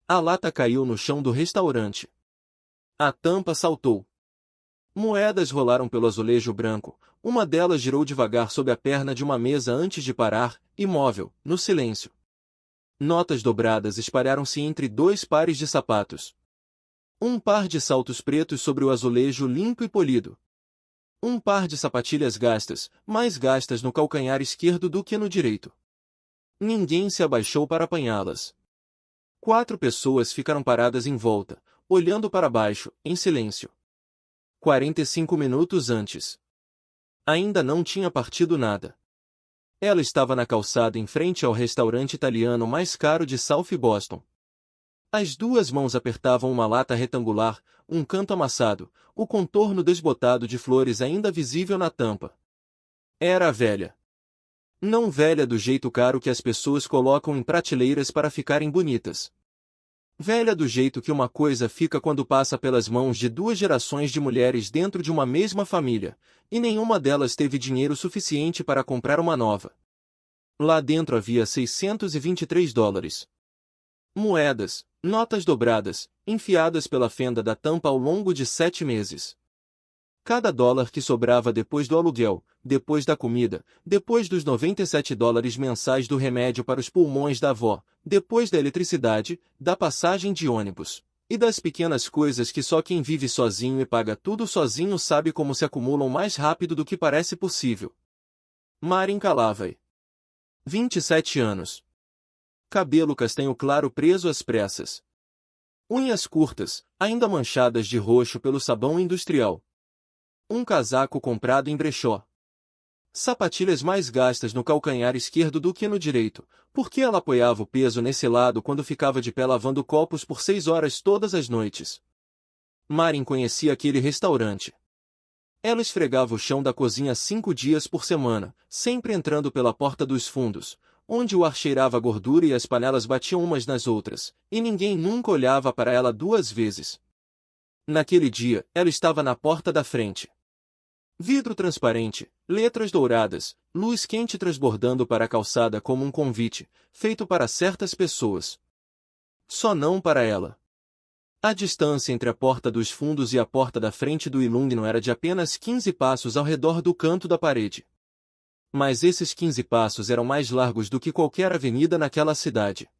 A lata caiu no chão do restaurante. A tampa saltou. Moedas rolaram pelo azulejo branco, uma delas girou devagar sob a perna de uma mesa antes de parar, imóvel, no silêncio. Notas dobradas espalharam-se entre dois pares de sapatos. Um par de saltos pretos sobre o azulejo limpo e polido. Um par de sapatilhas gastas, mais gastas no calcanhar esquerdo do que no direito. Ninguém se abaixou para apanhá-las. 4 pessoas ficaram paradas em volta, olhando para baixo, em silêncio. 45 minutos antes. Ainda não tinha partido nada. Ela estava na calçada em frente ao restaurante italiano mais caro de South Boston. As duas mãos apertavam uma lata retangular, um canto amassado, o contorno desbotado de flores ainda visível na tampa. Era velha. Não velha do jeito caro que as pessoas colocam em prateleiras para ficarem bonitas. Velha do jeito que uma coisa fica quando passa pelas mãos de 2 gerações de mulheres dentro de uma mesma família, e nenhuma delas teve dinheiro suficiente para comprar uma nova. Lá dentro havia $623. Moedas, notas dobradas, enfiadas pela fenda da tampa ao longo de 7 meses. Cada dólar que sobrava depois do aluguel, depois da comida, depois dos $97 mensais do remédio para os pulmões da avó, depois da eletricidade, da passagem de ônibus, e das pequenas coisas que só quem vive sozinho e paga tudo sozinho sabe como se acumulam mais rápido do que parece possível. Marin Calavai. 27 anos. Cabelo castanho claro preso às pressas. Unhas curtas, ainda manchadas de roxo pelo sabão industrial. Um casaco comprado em brechó. Sapatilhas mais gastas no calcanhar esquerdo do que no direito, porque ela apoiava o peso nesse lado quando ficava de pé lavando copos por 6 horas todas as noites. Marin conhecia aquele restaurante. Ela esfregava o chão da cozinha 5 dias por semana, sempre entrando pela porta dos fundos, onde o ar cheirava a gordura e as panelas batiam umas nas outras, e ninguém nunca olhava para ela 2 vezes. Naquele dia, ela estava na porta da frente. Vidro transparente, letras douradas, luz quente transbordando para a calçada como um convite, feito para certas pessoas. Só não para ela. A distância entre a porta dos fundos e a porta da frente do Ilumino era de apenas 15 passos ao redor do canto da parede. Mas esses 15 passos eram mais largos do que qualquer avenida naquela cidade.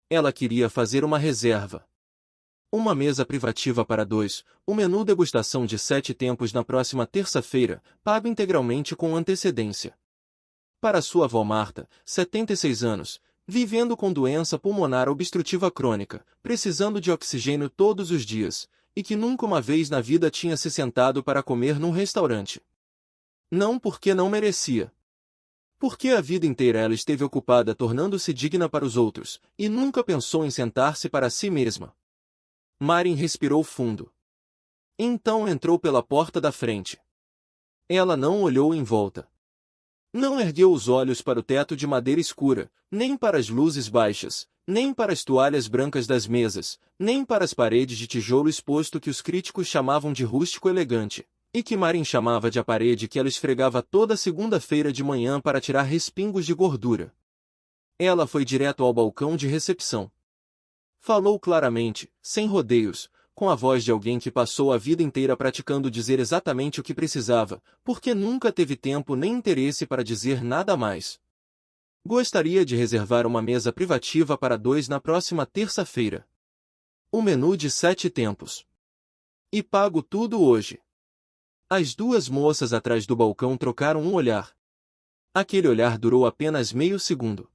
Ela queria fazer uma reserva. Uma mesa privativa para 2, o menu degustação de 7 tempos na próxima terça-feira, pago integralmente com antecedência. Para sua avó Marta, 76 anos, vivendo com doença pulmonar obstrutiva crônica, precisando de oxigênio todos os dias, e que nunca uma vez na vida tinha se sentado para comer num restaurante. Não porque não merecia. Porque a vida inteira ela esteve ocupada tornando-se digna para os outros, e nunca pensou em sentar-se para si mesma. Marin respirou fundo. Então entrou pela porta da frente. Ela não olhou em volta. Não ergueu os olhos para o teto de madeira escura, nem para as luzes baixas, nem para as toalhas brancas das mesas, nem para as paredes de tijolo exposto que os críticos chamavam de rústico elegante, e que Marin chamava de a parede que ela esfregava toda segunda-feira de manhã para tirar respingos de gordura. Ela foi direto ao balcão de recepção. Falou claramente, sem rodeios, com a voz de alguém que passou a vida inteira praticando dizer exatamente o que precisava, porque nunca teve tempo nem interesse para dizer nada mais. Gostaria de reservar uma mesa privativa para 2 na próxima terça-feira. O menu de 7 tempos. E pago tudo hoje. As 2 moças atrás do balcão trocaram um olhar. Aquele olhar durou apenas meio segundo.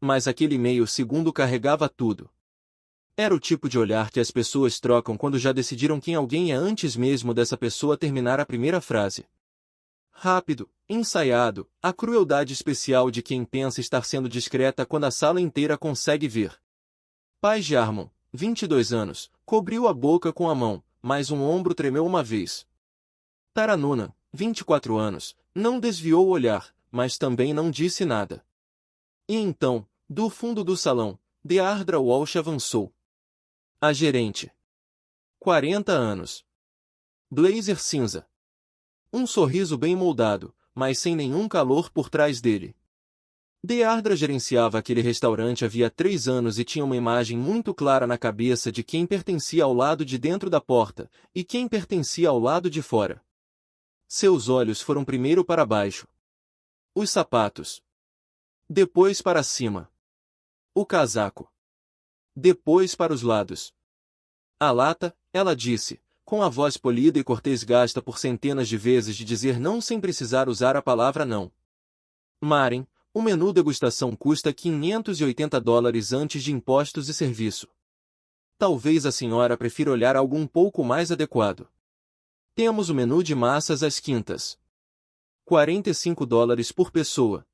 Mas aquele meio segundo carregava tudo. Era o tipo de olhar que as pessoas trocam quando já decidiram quem alguém é antes mesmo dessa pessoa terminar a primeira frase. Rápido, ensaiado, a crueldade especial de quem pensa estar sendo discreta quando a sala inteira consegue ver. Paz de Armon, 22 anos, cobriu a boca com a mão, mas um ombro tremeu uma vez. Taranuna, 24 anos, não desviou o olhar, mas também não disse nada. E então, do fundo do salão, Deardra Walsh avançou. A gerente. 40 anos. Blazer cinza. Um sorriso bem moldado, mas sem nenhum calor por trás dele. Deardra gerenciava aquele restaurante havia 3 anos e tinha uma imagem muito clara na cabeça de quem pertencia ao lado de dentro da porta e quem pertencia ao lado de fora. Seus olhos foram primeiro para baixo. Os sapatos. Depois para cima. O casaco. Depois para os lados. A lata, ela disse, com a voz polida e cortês gasta por centenas de vezes de dizer não sem precisar usar a palavra não. Maren, o menu degustação custa $580 antes de impostos e serviço. Talvez a senhora prefira olhar algo um pouco mais adequado. Temos o menu de massas às quintas. $45 por pessoa.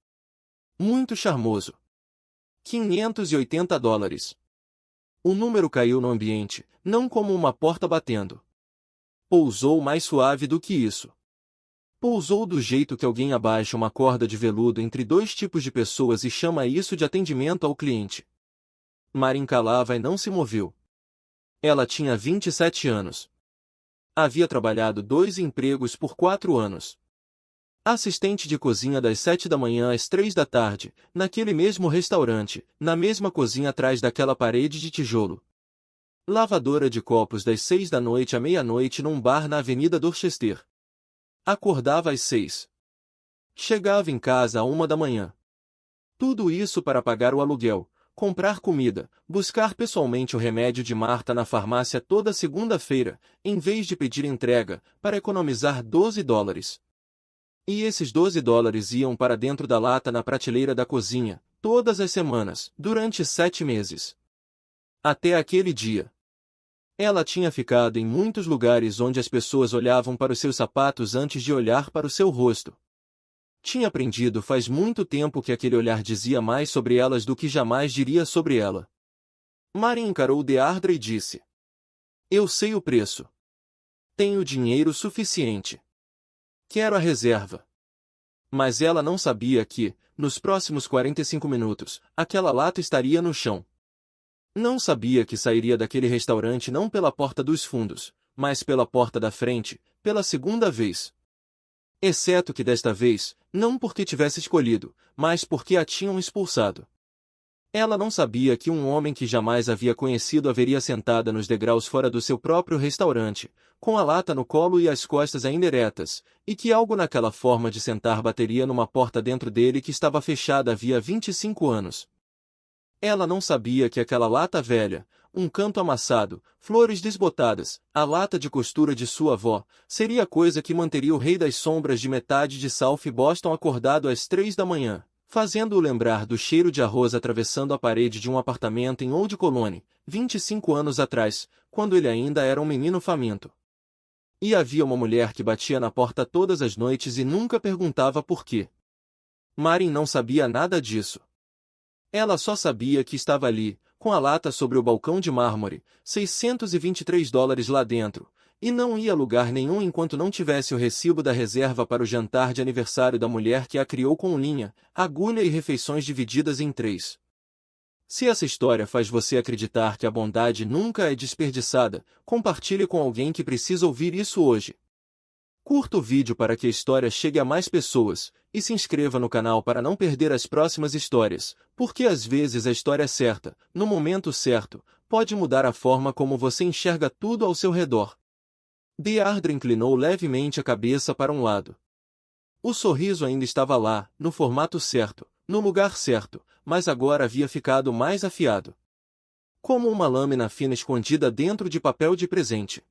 Muito charmoso. $580. O número caiu no ambiente, não como uma porta batendo. Pousou mais suave do que isso. Pousou do jeito que alguém abaixa uma corda de veludo entre dois tipos de pessoas e chama isso de atendimento ao cliente. Maren calava e não se moveu. Ela tinha 27 anos. Havia trabalhado 2 empregos por 4 anos. Assistente de cozinha das 7 da manhã às 3 da tarde, naquele mesmo restaurante, na mesma cozinha atrás daquela parede de tijolo. Lavadora de copos das 6 da noite à meia-noite num bar na Avenida Dorchester. Acordava às 6. Chegava em casa à 1 da manhã. Tudo isso para pagar o aluguel, comprar comida, buscar pessoalmente o remédio de Marta na farmácia toda segunda-feira, em vez de pedir entrega, para economizar $12. E esses $12 iam para dentro da lata na prateleira da cozinha, todas as semanas, durante 7 meses. Até aquele dia. Ela tinha ficado em muitos lugares onde as pessoas olhavam para os seus sapatos antes de olhar para o seu rosto. Tinha aprendido faz muito tempo que aquele olhar dizia mais sobre elas do que jamais diria sobre ela. Maren encarou Deardra e disse: Eu sei o preço. Tenho dinheiro suficiente. Quero a reserva. Mas ela não sabia que, nos próximos 45 minutos, aquela lata estaria no chão. Não sabia que sairia daquele restaurante não pela porta dos fundos, mas pela porta da frente, pela segunda vez. Exceto que desta vez, não porque tivesse escolhido, mas porque a tinham expulsado. Ela não sabia que um homem que jamais havia conhecido haveria sentada nos degraus fora do seu próprio restaurante, com a lata no colo e as costas ainda eretas, e que algo naquela forma de sentar bateria numa porta dentro dele que estava fechada havia 25 anos. Ela não sabia que aquela lata velha, um canto amassado, flores desbotadas, a lata de costura de sua avó, seria a coisa que manteria o rei das sombras de metade de South Boston acordado às 3 da manhã, fazendo-o lembrar do cheiro de arroz atravessando a parede de um apartamento em Old Colony, 25 anos atrás, quando ele ainda era um menino faminto. E havia uma mulher que batia na porta todas as noites e nunca perguntava por quê. Maren não sabia nada disso. Ela só sabia que estava ali, com a lata sobre o balcão de mármore, $623 lá dentro, e não ia a lugar nenhum enquanto não tivesse o recibo da reserva para o jantar de aniversário da mulher que a criou com linha, agulha e refeições divididas em 3. Se essa história faz você acreditar que a bondade nunca é desperdiçada, compartilhe com alguém que precisa ouvir isso hoje. Curta o vídeo para que a história chegue a mais pessoas, e se inscreva no canal para não perder as próximas histórias, porque às vezes a história certa, no momento certo, pode mudar a forma como você enxerga tudo ao seu redor. Deardra inclinou levemente a cabeça para um lado. O sorriso ainda estava lá, no formato certo, no lugar certo, mas agora havia ficado mais afiado. Como uma lâmina fina escondida dentro de papel de presente.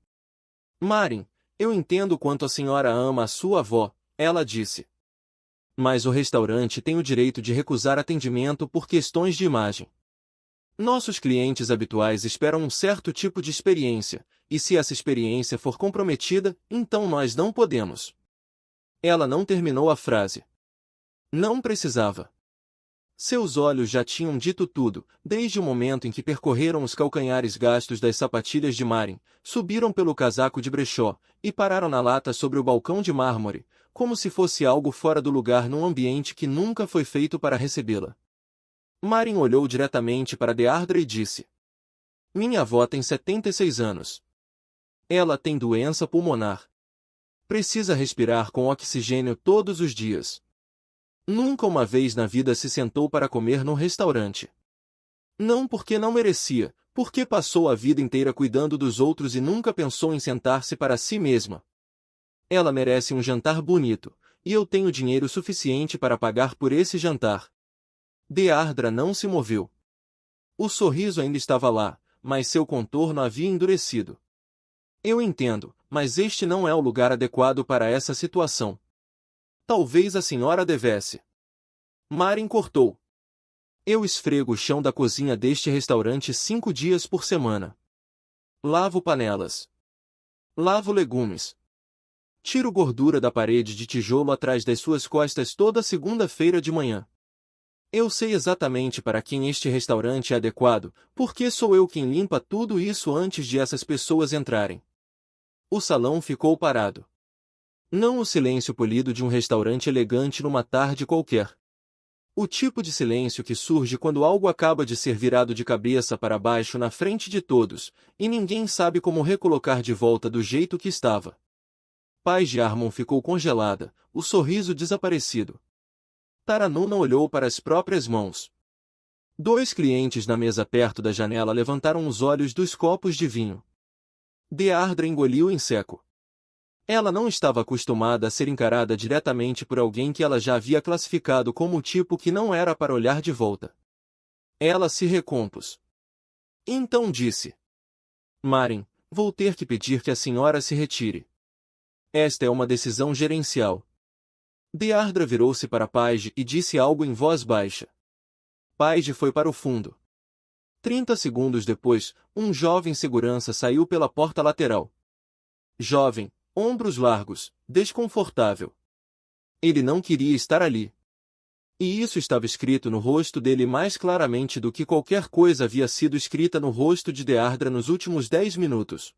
Maren, eu entendo quanto a senhora ama a sua avó, ela disse. Mas o restaurante tem o direito de recusar atendimento por questões de imagem. Nossos clientes habituais esperam um certo tipo de experiência, e se essa experiência for comprometida, então nós não podemos. Ela não terminou a frase. Não precisava. Seus olhos já tinham dito tudo, desde o momento em que percorreram os calcanhares gastos das sapatilhas de Maren, subiram pelo casaco de brechó, e pararam na lata sobre o balcão de mármore, como se fosse algo fora do lugar num ambiente que nunca foi feito para recebê-la. Maren olhou diretamente para Deardra e disse: Minha avó tem 76 anos. Ela tem doença pulmonar. Precisa respirar com oxigênio todos os dias. Nunca uma vez na vida se sentou para comer num restaurante. Não porque não merecia, porque passou a vida inteira cuidando dos outros e nunca pensou em sentar-se para si mesma. Ela merece um jantar bonito, e eu tenho dinheiro suficiente para pagar por esse jantar. Deardra não se moveu. O sorriso ainda estava lá, mas seu contorno havia endurecido. Eu entendo, mas este não é o lugar adequado para essa situação. Talvez a senhora devesse. Marin cortou. Eu esfrego o chão da cozinha deste restaurante 5 dias por semana. Lavo panelas. Lavo legumes. Tiro gordura da parede de tijolo atrás das suas costas toda segunda-feira de manhã. Eu sei exatamente para quem este restaurante é adequado, porque sou eu quem limpa tudo isso antes de essas pessoas entrarem. O salão ficou parado. Não o silêncio polido de um restaurante elegante numa tarde qualquer. O tipo de silêncio que surge quando algo acaba de ser virado de cabeça para baixo na frente de todos, e ninguém sabe como recolocar de volta do jeito que estava. Paz de Armon ficou congelada, o sorriso desaparecido. Taranum não olhou para as próprias mãos. 2 clientes na mesa perto da janela levantaram os olhos dos copos de vinho. Deardra engoliu em seco. Ela não estava acostumada a ser encarada diretamente por alguém que ela já havia classificado como o tipo que não era para olhar de volta. Ela se recompôs. Então disse: Marin, vou ter que pedir que a senhora se retire. Esta é uma decisão gerencial. Deardra virou-se para Paige e disse algo em voz baixa. Paige foi para o fundo. 30 segundos depois, um jovem segurança saiu pela porta lateral. Jovem, ombros largos, desconfortável. Ele não queria estar ali. E isso estava escrito no rosto dele mais claramente do que qualquer coisa havia sido escrita no rosto de Deardra nos últimos 10 minutos.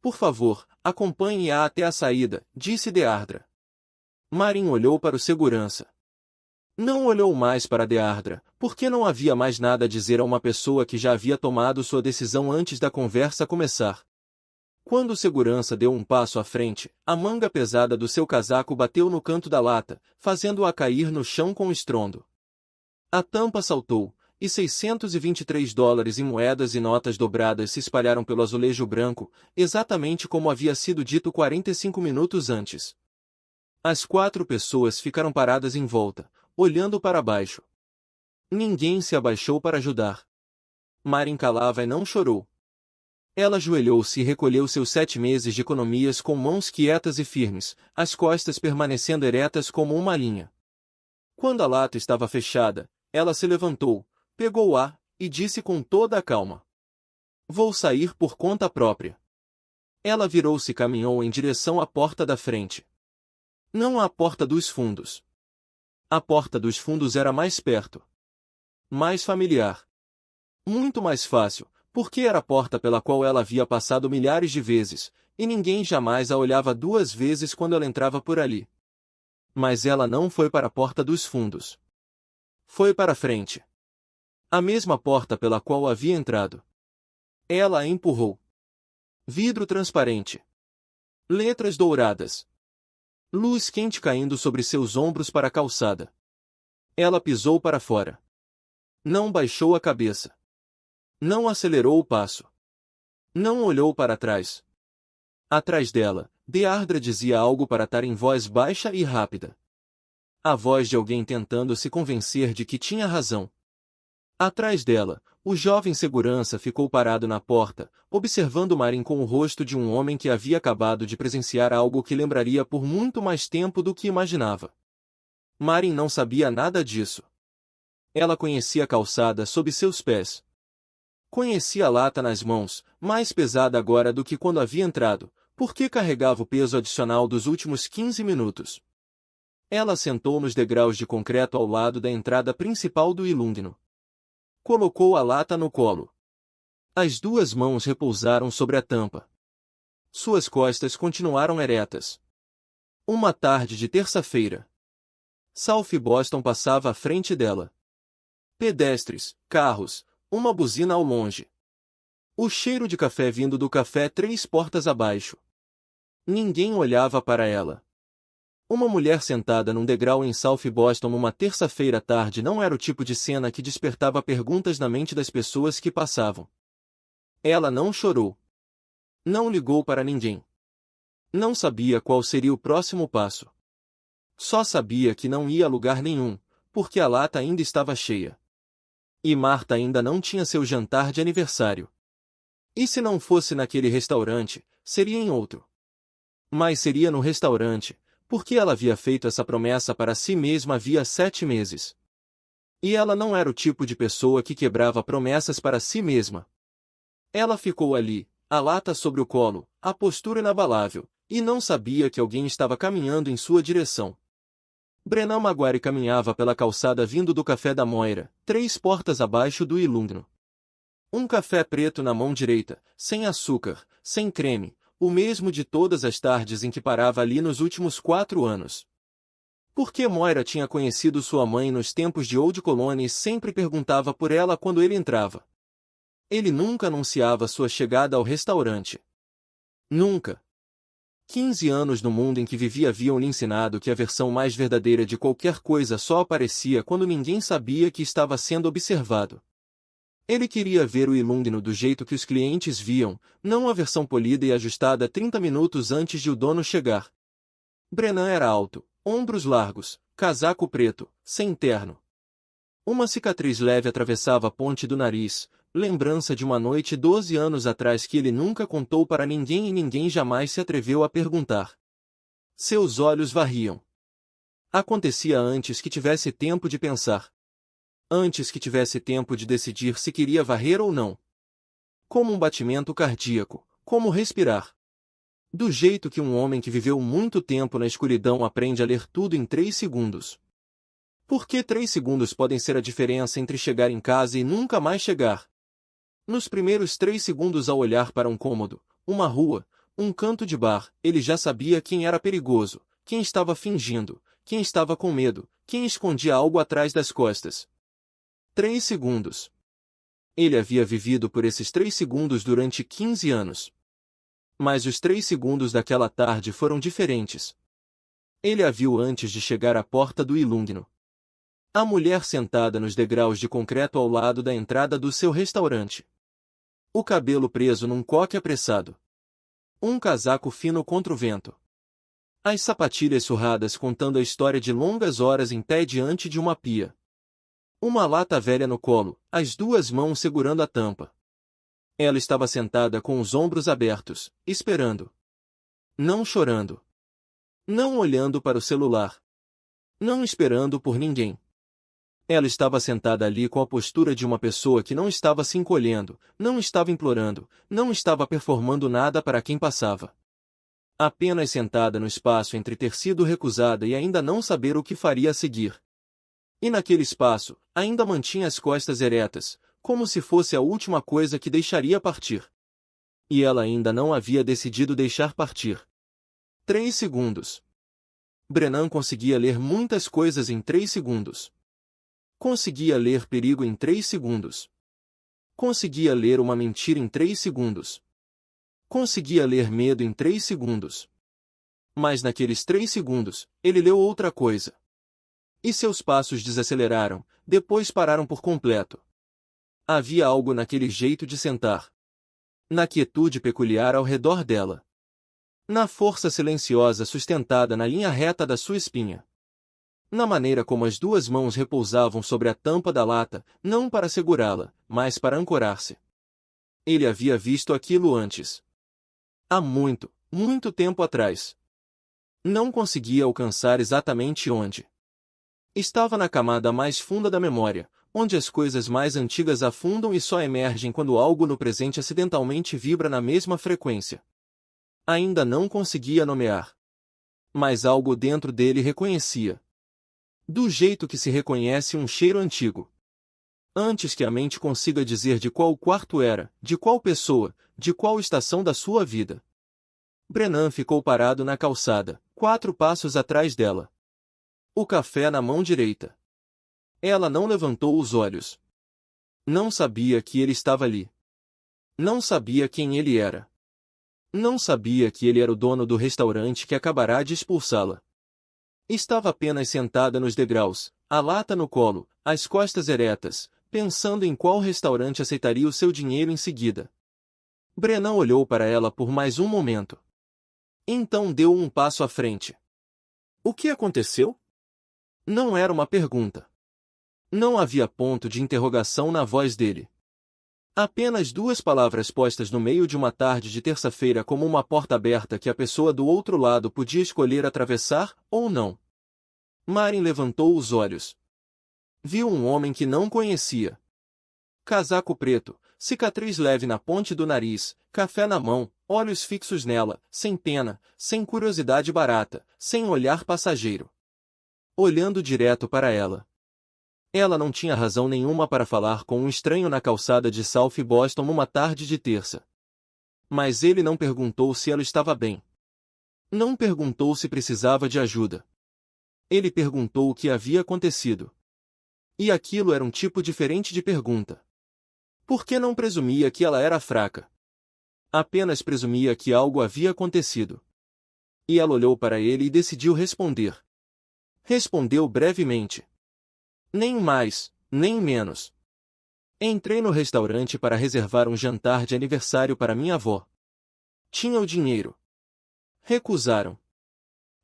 Por favor, acompanhe-a até a saída, disse Deardra. Marin olhou para o segurança. Não olhou mais para Deardra, porque não havia mais nada a dizer a uma pessoa que já havia tomado sua decisão antes da conversa começar. Quando o segurança deu um passo à frente, a manga pesada do seu casaco bateu no canto da lata, fazendo-a cair no chão com estrondo. A tampa saltou, e $623 em moedas e notas dobradas se espalharam pelo azulejo branco, exatamente como havia sido dito 45 minutos antes. As 4 pessoas ficaram paradas em volta, olhando para baixo. Ninguém se abaixou para ajudar. Marin calava e não chorou. Ela ajoelhou-se e recolheu seus 7 meses de economias com mãos quietas e firmes, as costas permanecendo eretas como uma linha. Quando a lata estava fechada, ela se levantou, pegou o ar, e disse com toda a calma: Vou sair por conta própria. Ela virou-se e caminhou em direção à porta da frente. Não à porta dos fundos. A porta dos fundos era mais perto. Mais familiar. Muito mais fácil, porque era a porta pela qual ela havia passado milhares de vezes, e ninguém jamais a olhava 2 vezes quando ela entrava por ali. Mas ela não foi para a porta dos fundos. Foi para a frente. A mesma porta pela qual havia entrado. Ela a empurrou. Vidro transparente. Letras douradas. Luz quente caindo sobre seus ombros para a calçada. Ela pisou para fora. Não baixou a cabeça. Não acelerou o passo. Não olhou para trás. Atrás dela, Deardra dizia algo para Tar em voz baixa e rápida. A voz de alguém tentando se convencer de que tinha razão. Atrás dela, o jovem segurança ficou parado na porta, observando Marin com o rosto de um homem que havia acabado de presenciar algo que lembraria por muito mais tempo do que imaginava. Marin não sabia nada disso. Ela conhecia a calçada sob seus pés. Conhecia a lata nas mãos, mais pesada agora do que quando havia entrado, porque carregava o peso adicional dos últimos 15 minutos. Ela sentou nos degraus de concreto ao lado da entrada principal do Ilungno. Colocou a lata no colo. As 2 mãos repousaram sobre a tampa. Suas costas continuaram eretas. Uma tarde de terça-feira. South Boston passava à frente dela. Pedestres, carros, uma buzina ao longe. O cheiro de café vindo do café 3 portas abaixo. Ninguém olhava para ela. Uma mulher sentada num degrau em South Boston numa terça-feira à tarde não era o tipo de cena que despertava perguntas na mente das pessoas que passavam. Ela não chorou. Não ligou para ninguém. Não sabia qual seria o próximo passo. Só sabia que não ia a lugar nenhum, porque a lata ainda estava cheia. E Marta ainda não tinha seu jantar de aniversário. E se não fosse naquele restaurante, seria em outro. Mas seria no restaurante, porque ela havia feito essa promessa para si mesma havia 7 meses. E ela não era o tipo de pessoa que quebrava promessas para si mesma. Ela ficou ali, a lata sobre o colo, a postura inabalável, e não sabia que alguém estava caminhando em sua direção. Brennan Maguire caminhava pela calçada vindo do café da Moira, 3 portas abaixo do Illuminio. Um café preto na mão direita, sem açúcar, sem creme, o mesmo de todas as tardes em que parava ali nos últimos 4 anos. Porque Moira tinha conhecido sua mãe nos tempos de Old Colony e sempre perguntava por ela quando ele entrava. Ele nunca anunciava sua chegada ao restaurante. Nunca. 15 anos no mundo em que vivia haviam lhe ensinado que a versão mais verdadeira de qualquer coisa só aparecia quando ninguém sabia que estava sendo observado. Ele queria ver o Illuminio do jeito que os clientes viam, não a versão polida e ajustada 30 minutos antes de o dono chegar. Brennan era alto, ombros largos, casaco preto, sem terno. Uma cicatriz leve atravessava a ponte do nariz, lembrança de uma noite 12 anos atrás que ele nunca contou para ninguém e ninguém jamais se atreveu a perguntar. Seus olhos varriam. Acontecia antes que tivesse tempo de pensar. Antes que tivesse tempo de decidir se queria varrer ou não. Como um batimento cardíaco, como respirar. Do jeito que um homem que viveu muito tempo na escuridão aprende a ler tudo em 3 segundos. Porque 3 segundos podem ser a diferença entre chegar em casa e nunca mais chegar. Nos primeiros 3 segundos ao olhar para um cômodo, uma rua, um canto de bar, ele já sabia quem era perigoso, quem estava fingindo, quem estava com medo, quem escondia algo atrás das costas. 3 segundos. Ele havia vivido por esses 3 segundos durante 15 anos. Mas os 3 segundos daquela tarde foram diferentes. Ele a viu antes de chegar à porta do Illuminio. A mulher sentada nos degraus de concreto ao lado da entrada do seu restaurante. O cabelo preso num coque apressado. Um casaco fino contra o vento. As sapatilhas surradas contando a história de longas horas em pé diante de uma pia. Uma lata velha no colo, as 2 mãos segurando a tampa. Ela estava sentada com os ombros abertos, esperando. Não chorando. Não olhando para o celular. Não esperando por ninguém. Ela estava sentada ali com a postura de uma pessoa que não estava se encolhendo, não estava implorando, não estava performando nada para quem passava. Apenas sentada no espaço entre ter sido recusada e ainda não saber o que faria a seguir. E naquele espaço, ainda mantinha as costas eretas, como se fosse a última coisa que deixaria partir. E ela ainda não havia decidido deixar partir. 3 segundos. Brennan conseguia ler muitas coisas em 3 segundos. Conseguia ler perigo em 3 segundos. Conseguia ler uma mentira em 3 segundos. Conseguia ler medo em 3 segundos. Mas naqueles 3 segundos, ele leu outra coisa. E seus passos desaceleraram, depois pararam por completo. Havia algo naquele jeito de sentar. Na quietude peculiar ao redor dela. Na força silenciosa sustentada na linha reta da sua espinha. Na maneira como as 2 mãos repousavam sobre a tampa da lata, não para segurá-la, mas para ancorar-se. Ele havia visto aquilo antes. Há muito, muito tempo atrás. Não conseguia alcançar exatamente onde. Estava na camada mais funda da memória, onde as coisas mais antigas afundam e só emergem quando algo no presente acidentalmente vibra na mesma frequência. Ainda não conseguia nomear. Mas algo dentro dele reconhecia. Do jeito que se reconhece um cheiro antigo. Antes que a mente consiga dizer de qual quarto era, de qual pessoa, de qual estação da sua vida. Brennan ficou parado na calçada, 4 passos atrás dela. O café na mão direita. Ela não levantou os olhos. Não sabia que ele estava ali. Não sabia quem ele era. Não sabia que ele era o dono do restaurante que acabará de expulsá-la. Estava apenas sentada nos degraus, a lata no colo, as costas eretas, pensando em qual restaurante aceitaria o seu dinheiro em seguida. Brennan olhou para ela por mais um momento. Então deu um passo à frente. O que aconteceu? Não era uma pergunta. Não havia ponto de interrogação na voz dele. Apenas duas palavras postas no meio de uma tarde de terça-feira como uma porta aberta que a pessoa do outro lado podia escolher atravessar ou não. Maren levantou os olhos. Viu um homem que não conhecia. Casaco preto, cicatriz leve na ponte do nariz, café na mão, olhos fixos nela, sem pena, sem curiosidade barata, sem olhar passageiro. Olhando direto para ela. Ela não tinha razão nenhuma para falar com um estranho na calçada de South Boston numa tarde de terça. Mas ele não perguntou se ela estava bem. Não perguntou se precisava de ajuda. Ele perguntou o que havia acontecido. E aquilo era um tipo diferente de pergunta. Por que não presumia que ela era fraca? Apenas presumia que algo havia acontecido. E ela olhou para ele e decidiu responder. Respondeu brevemente. Nem mais, nem menos. Entrei no restaurante para reservar um jantar de aniversário para minha avó. Tinha o dinheiro. Recusaram.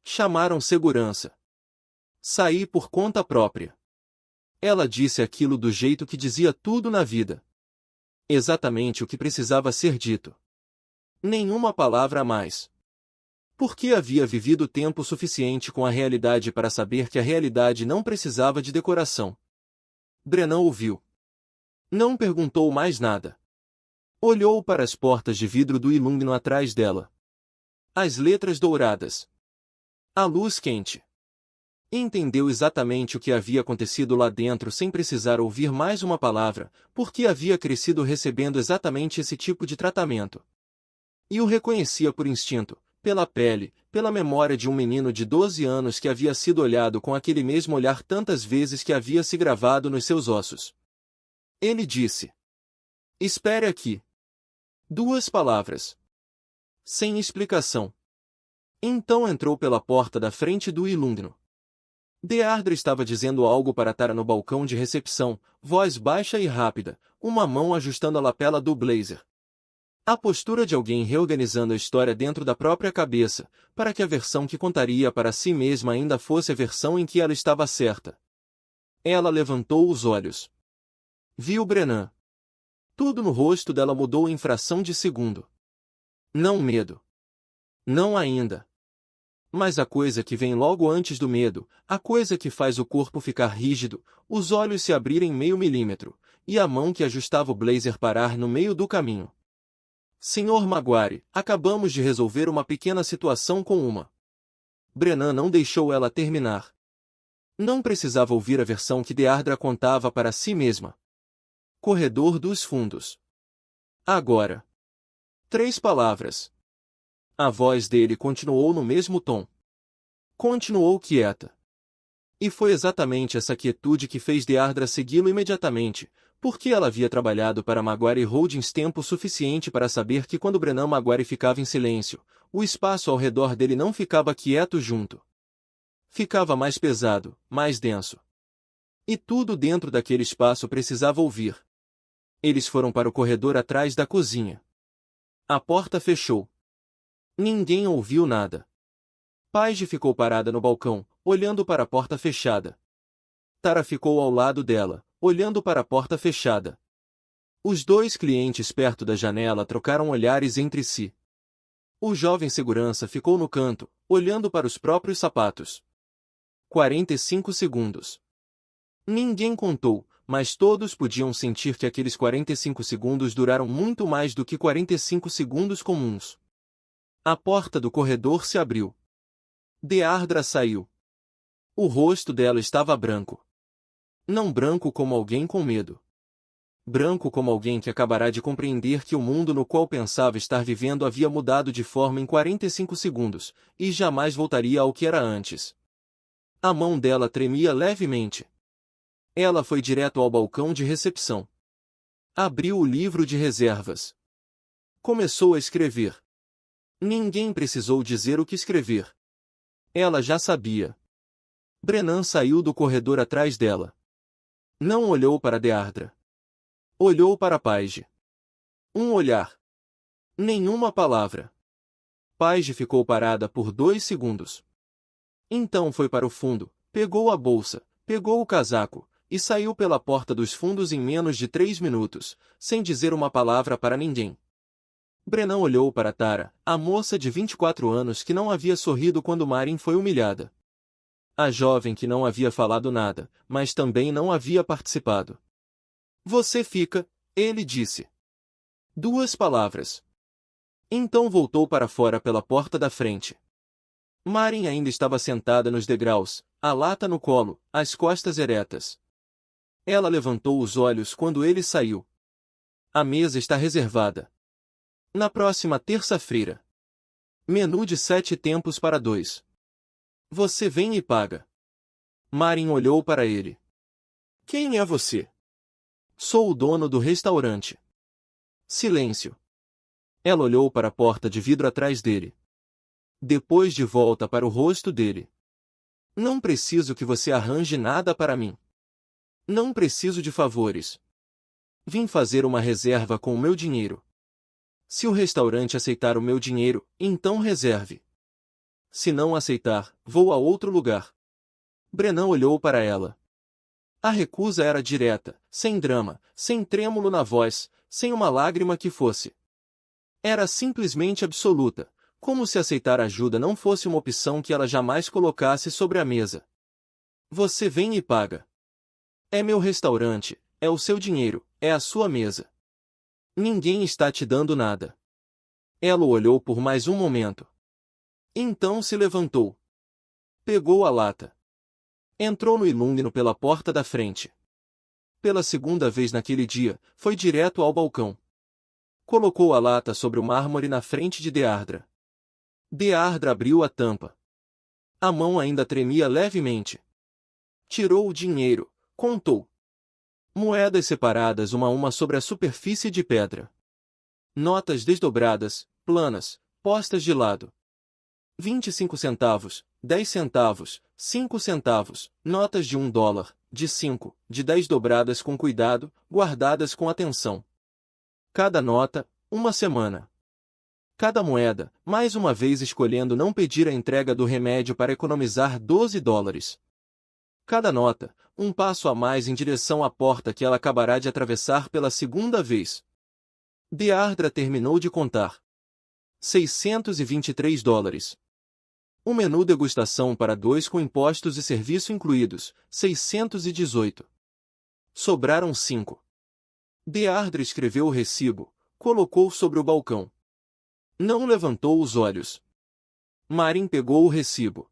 Chamaram segurança. Saí por conta própria. Ela disse aquilo do jeito que dizia tudo na vida. Exatamente o que precisava ser dito. Nenhuma palavra a mais. Porque havia vivido tempo suficiente com a realidade para saber que a realidade não precisava de decoração. Brennan ouviu. Não perguntou mais nada. Olhou para as portas de vidro do ilumino atrás dela. As letras douradas. A luz quente. Entendeu exatamente o que havia acontecido lá dentro sem precisar ouvir mais uma palavra, porque havia crescido recebendo exatamente esse tipo de tratamento. E o reconhecia por instinto, pela pele, pela memória de um menino de 12 anos que havia sido olhado com aquele mesmo olhar tantas vezes que havia se gravado nos seus ossos. Ele disse. Espere aqui. 2 palavras. Sem explicação. Então entrou pela porta da frente do ilumino. Deardra estava dizendo algo para Tara no balcão de recepção, voz baixa e rápida, uma mão ajustando a lapela do blazer. A postura de alguém reorganizando a história dentro da própria cabeça, para que a versão que contaria para si mesma ainda fosse a versão em que ela estava certa. Ela levantou os olhos. Viu Brennan. Tudo no rosto dela mudou em fração de segundo. Não medo. Não ainda. Mas a coisa que vem logo antes do medo, a coisa que faz o corpo ficar rígido, os olhos se abrirem meio milímetro, e a mão que ajustava o blazer parar no meio do caminho. Sr. Maguire, acabamos de resolver uma pequena situação com uma. Brennan não deixou ela terminar. Não precisava ouvir a versão que Deardra contava para si mesma. Corredor dos fundos. Agora. 3 palavras. A voz dele continuou no mesmo tom. Continuou quieta. E foi exatamente essa quietude que fez Deardra segui-lo imediatamente, porque ela havia trabalhado para Maguire Holdings tempo suficiente para saber que quando Brennan Maguire ficava em silêncio, o espaço ao redor dele não ficava quieto junto. Ficava mais pesado, mais denso. E tudo dentro daquele espaço precisava ouvir. Eles foram para o corredor atrás da cozinha. A porta fechou. Ninguém ouviu nada. Paige ficou parada no balcão, olhando para a porta fechada. Tara ficou ao lado dela, olhando para a porta fechada. Os 2 clientes perto da janela trocaram olhares entre si. O jovem segurança ficou no canto, olhando para os próprios sapatos. 45 segundos. Ninguém contou, mas todos podiam sentir que aqueles 45 segundos duraram muito mais do que 45 segundos comuns. A porta do corredor se abriu. Deardra saiu. O rosto dela estava branco. Não branco como alguém com medo. Branco como alguém que acabará de compreender que o mundo no qual pensava estar vivendo havia mudado de forma em 45 segundos, e jamais voltaria ao que era antes. A mão dela tremia levemente. Ela foi direto ao balcão de recepção. Abriu o livro de reservas. Começou a escrever. Ninguém precisou dizer o que escrever. Ela já sabia. Brennan saiu do corredor atrás dela. Não olhou para Deardra. Olhou para Paige. Um olhar. Nenhuma palavra. Paige ficou parada por 2 segundos. Então foi para o fundo, pegou a bolsa, pegou o casaco, e saiu pela porta dos fundos em menos de 3 minutos, sem dizer uma palavra para ninguém. Brennan olhou para Tara, a moça de 24 anos que não havia sorrido quando Marin foi humilhada. A jovem que não havia falado nada, mas também não havia participado. Você fica, ele disse. 2 palavras. Então voltou para fora pela porta da frente. Marin ainda estava sentada nos degraus, a lata no colo, as costas eretas. Ela levantou os olhos quando ele saiu. A mesa está reservada. Na próxima terça-feira. Menu de 7 tempos para 2. Você vem e paga. Marin olhou para ele. Quem é você? Sou o dono do restaurante. Silêncio. Ela olhou para a porta de vidro atrás dele. Depois de volta para o rosto dele. Não preciso que você arranje nada para mim. Não preciso de favores. Vim fazer uma reserva com o meu dinheiro. Se o restaurante aceitar o meu dinheiro, então reserve. Se não aceitar, vou a outro lugar. Brennan olhou para ela. A recusa era direta, sem drama, sem trêmulo na voz, sem uma lágrima que fosse. Era simplesmente absoluta, como se aceitar ajuda não fosse uma opção que ela jamais colocasse sobre a mesa. Você vem e paga. É meu restaurante, é o seu dinheiro, é a sua mesa. Ninguém está te dando nada. Ela o olhou por mais um momento. Então se levantou. Pegou a lata. Entrou no ilumino pela porta da frente. Pela segunda vez naquele dia, foi direto ao balcão. Colocou a lata sobre o mármore na frente de Deardra. Deardra abriu a tampa. A mão ainda tremia levemente. Tirou o dinheiro, contou. Moedas separadas uma a uma sobre a superfície de pedra. Notas desdobradas, planas, postas de lado. 25 centavos, 10 centavos, 5 centavos, notas de $1, de 5, de 10 dobradas com cuidado, guardadas com atenção. Cada nota, uma semana. Cada moeda, mais uma vez escolhendo não pedir a entrega do remédio para economizar $12. Cada nota, um passo a mais em direção à porta que ela acabará de atravessar pela segunda vez. Deardra terminou de contar. $623. Um menu degustação para 2 com impostos e serviço incluídos, 618. Sobraram 5. Deardra escreveu o recibo, colocou sobre o balcão. Não levantou os olhos. Marin pegou o recibo.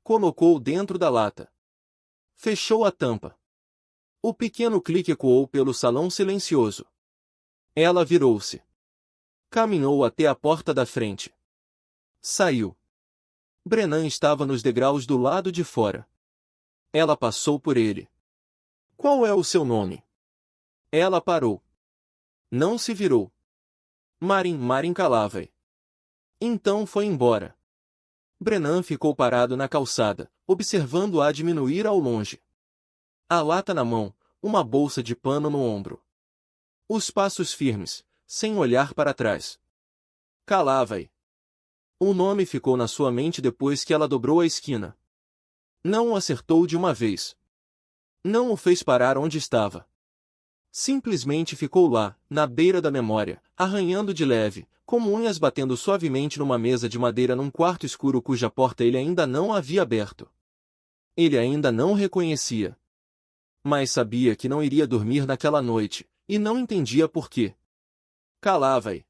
Colocou dentro da lata. Fechou a tampa. O pequeno clique ecoou pelo salão silencioso. Ela virou-se. Caminhou até a porta da frente. Saiu. Brennan estava nos degraus do lado de fora. Ela passou por ele. Qual é o seu nome? Ela parou. Não se virou. Marin Calavai. Então foi embora. Brennan ficou parado na calçada, observando-a diminuir ao longe. A lata na mão, uma bolsa de pano no ombro. Os passos firmes, sem olhar para trás. Calavai. O nome ficou na sua mente depois que ela dobrou a esquina. Não o acertou de uma vez. Não o fez parar onde estava. Simplesmente ficou lá, na beira da memória, arranhando de leve, como unhas batendo suavemente numa mesa de madeira num quarto escuro cuja porta ele ainda não havia aberto. Ele ainda não reconhecia. Mas sabia que não iria dormir naquela noite, e não entendia por quê. Calavai.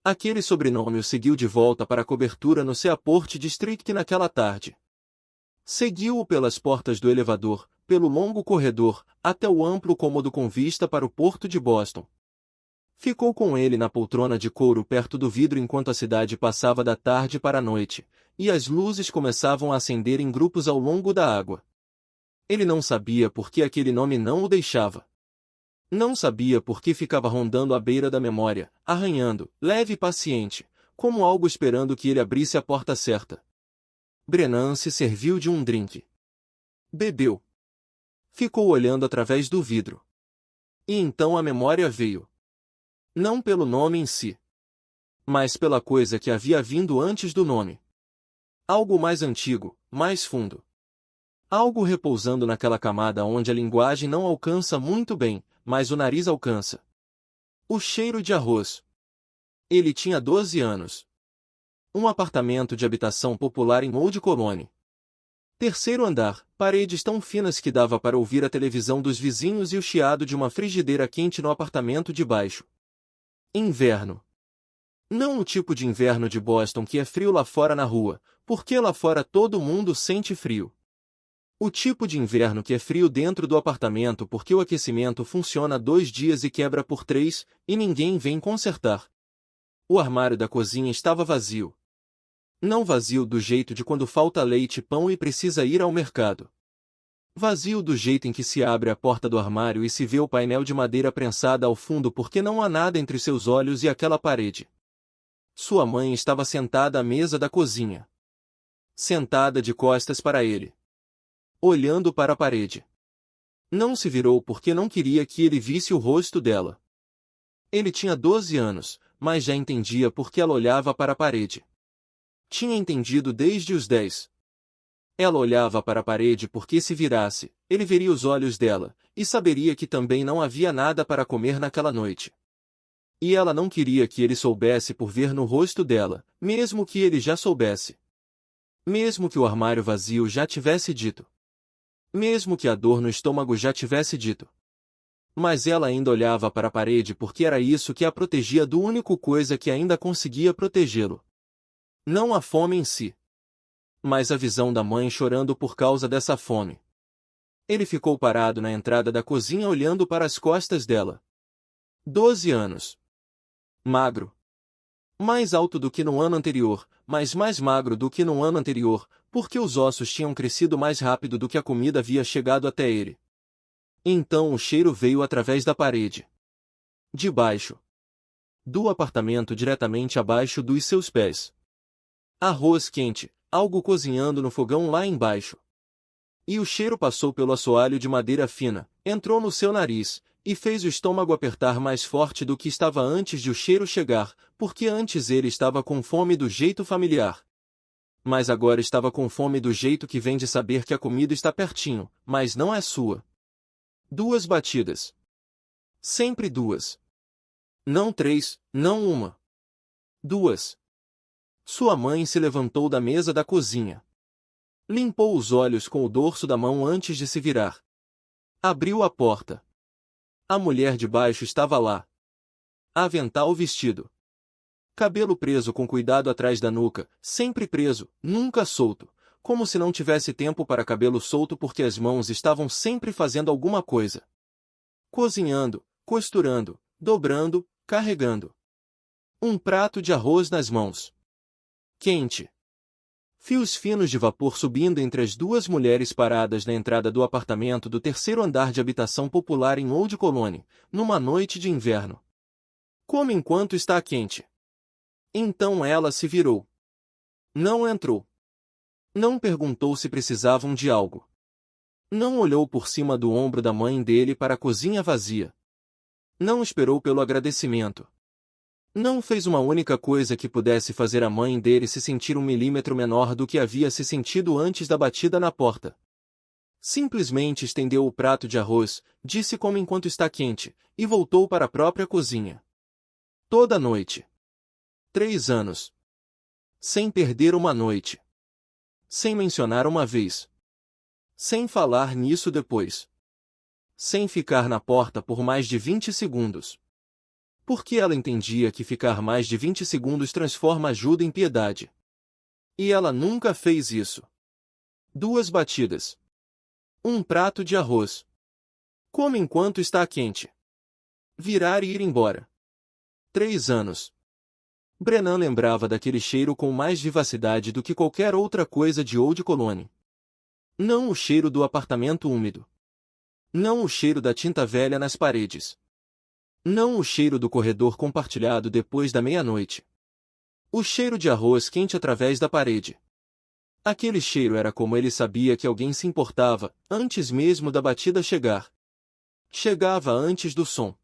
Aquele sobrenome o seguiu de volta para a cobertura no Seaport District naquela tarde. Seguiu-o pelas portas do elevador, pelo longo corredor, até o amplo cômodo com vista para o porto de Boston. Ficou com ele na poltrona de couro perto do vidro enquanto a cidade passava da tarde para a noite, e as luzes começavam a acender em grupos ao longo da água. Ele não sabia por que aquele nome não o deixava. Não sabia por que ficava rondando à beira da memória, arranhando, leve e paciente, como algo esperando que ele abrisse a porta certa. Brennan se serviu de um drink. Bebeu. Ficou olhando através do vidro. E então a memória veio. Não pelo nome em si, mas pela coisa que havia vindo antes do nome. Algo mais antigo, mais fundo. Algo repousando naquela camada onde a linguagem não alcança muito bem, mas o nariz alcança. O cheiro de arroz. Ele tinha 12 anos. Um apartamento de habitação popular em Old Colony. Terceiro andar, paredes tão finas que dava para ouvir a televisão dos vizinhos e o chiado de uma frigideira quente no apartamento de baixo. Inverno. Não o tipo de inverno de Boston que é frio lá fora na rua, porque lá fora todo mundo sente frio. O tipo de inverno que é frio dentro do apartamento porque o aquecimento funciona 2 dias e quebra por 3, e ninguém vem consertar. O armário da cozinha estava vazio. Não vazio do jeito de quando falta leite e pão e precisa ir ao mercado. Vazio do jeito em que se abre a porta do armário e se vê o painel de madeira prensada ao fundo porque não há nada entre seus olhos e aquela parede. Sua mãe estava sentada à mesa da cozinha. Sentada de costas para ele. Olhando para a parede. Não se virou porque não queria que ele visse o rosto dela. Ele tinha 12 anos, mas já entendia porque ela olhava para a parede. Tinha entendido desde os 10. Ela olhava para a parede porque se virasse, ele veria os olhos dela, e saberia que também não havia nada para comer naquela noite. E ela não queria que ele soubesse por ver no rosto dela, mesmo que ele já soubesse. Mesmo que o armário vazio já tivesse dito. Mesmo que a dor no estômago já tivesse dito. Mas ela ainda olhava para a parede porque era isso que a protegia do único coisa que ainda conseguia protegê-lo. Não a fome em si. Mas a visão da mãe chorando por causa dessa fome. Ele ficou parado na entrada da cozinha olhando para as costas dela. 12 anos. Magro. Mais alto do que no ano anterior, mas mais magro do que no ano anterior, porque os ossos tinham crescido mais rápido do que a comida havia chegado até ele. Então o cheiro veio através da parede. De baixo. Do apartamento diretamente abaixo dos seus pés. Arroz quente, algo cozinhando no fogão lá embaixo. E o cheiro passou pelo assoalho de madeira fina, entrou no seu nariz, e fez o estômago apertar mais forte do que estava antes de o cheiro chegar, porque antes ele estava com fome do jeito familiar. Mas agora estava com fome do jeito que vem de saber que a comida está pertinho, mas não é sua. 2 batidas. Sempre 2. Não 3, não 1. 2. Sua mãe se levantou da mesa da cozinha. Limpou os olhos com o dorso da mão antes de se virar. Abriu a porta. A mulher de baixo estava lá. Avental vestido. Cabelo preso com cuidado atrás da nuca, sempre preso, nunca solto, como se não tivesse tempo para cabelo solto porque as mãos estavam sempre fazendo alguma coisa. Cozinhando, costurando, dobrando, carregando. Um prato de arroz nas mãos. Quente. Fios finos de vapor subindo entre as 2 mulheres paradas na entrada do apartamento do 3º andar de habitação popular em Old Colony, numa noite de inverno. Come enquanto está quente. Então ela se virou. Não entrou. Não perguntou se precisavam de algo. Não olhou por cima do ombro da mãe dele para a cozinha vazia. Não esperou pelo agradecimento. Não fez uma única coisa que pudesse fazer a mãe dele se sentir 1 milímetro menor do que havia se sentido antes da batida na porta. Simplesmente estendeu o prato de arroz, disse come enquanto está quente, e voltou para a própria cozinha. Toda noite. 3 anos. Sem perder uma noite. Sem mencionar uma vez. Sem falar nisso depois. Sem ficar na porta por mais de 20 segundos. Porque ela entendia que ficar mais de 20 segundos transforma ajuda em piedade. E ela nunca fez isso. 2 batidas. Um prato de arroz. Come enquanto está quente. Virar e ir embora. 3 anos. Brennan lembrava daquele cheiro com mais vivacidade do que qualquer outra coisa de Old Colony. Não o cheiro do apartamento úmido. Não o cheiro da tinta velha nas paredes. Não o cheiro do corredor compartilhado depois da meia-noite. O cheiro de arroz quente através da parede. Aquele cheiro era como ele sabia que alguém se importava, antes mesmo da batida chegar. Chegava antes do som.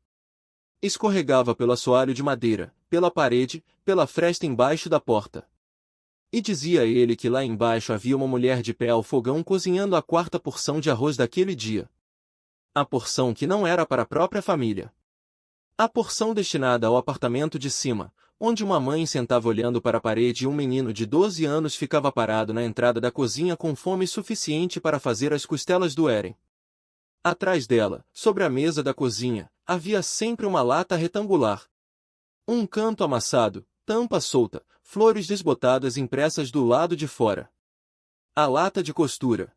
Escorregava pelo assoalho de madeira, pela parede, pela fresta embaixo da porta. E dizia ele que lá embaixo havia uma mulher de pé ao fogão cozinhando a quarta porção de arroz daquele dia. A porção que não era para a própria família. A porção destinada ao apartamento de cima, onde uma mãe sentava olhando para a parede e um menino de 12 anos ficava parado na entrada da cozinha com fome suficiente para fazer as costelas doerem. Atrás dela, sobre a mesa da cozinha, havia sempre uma lata retangular. Um canto amassado, tampa solta, flores desbotadas impressas do lado de fora. A lata de costura.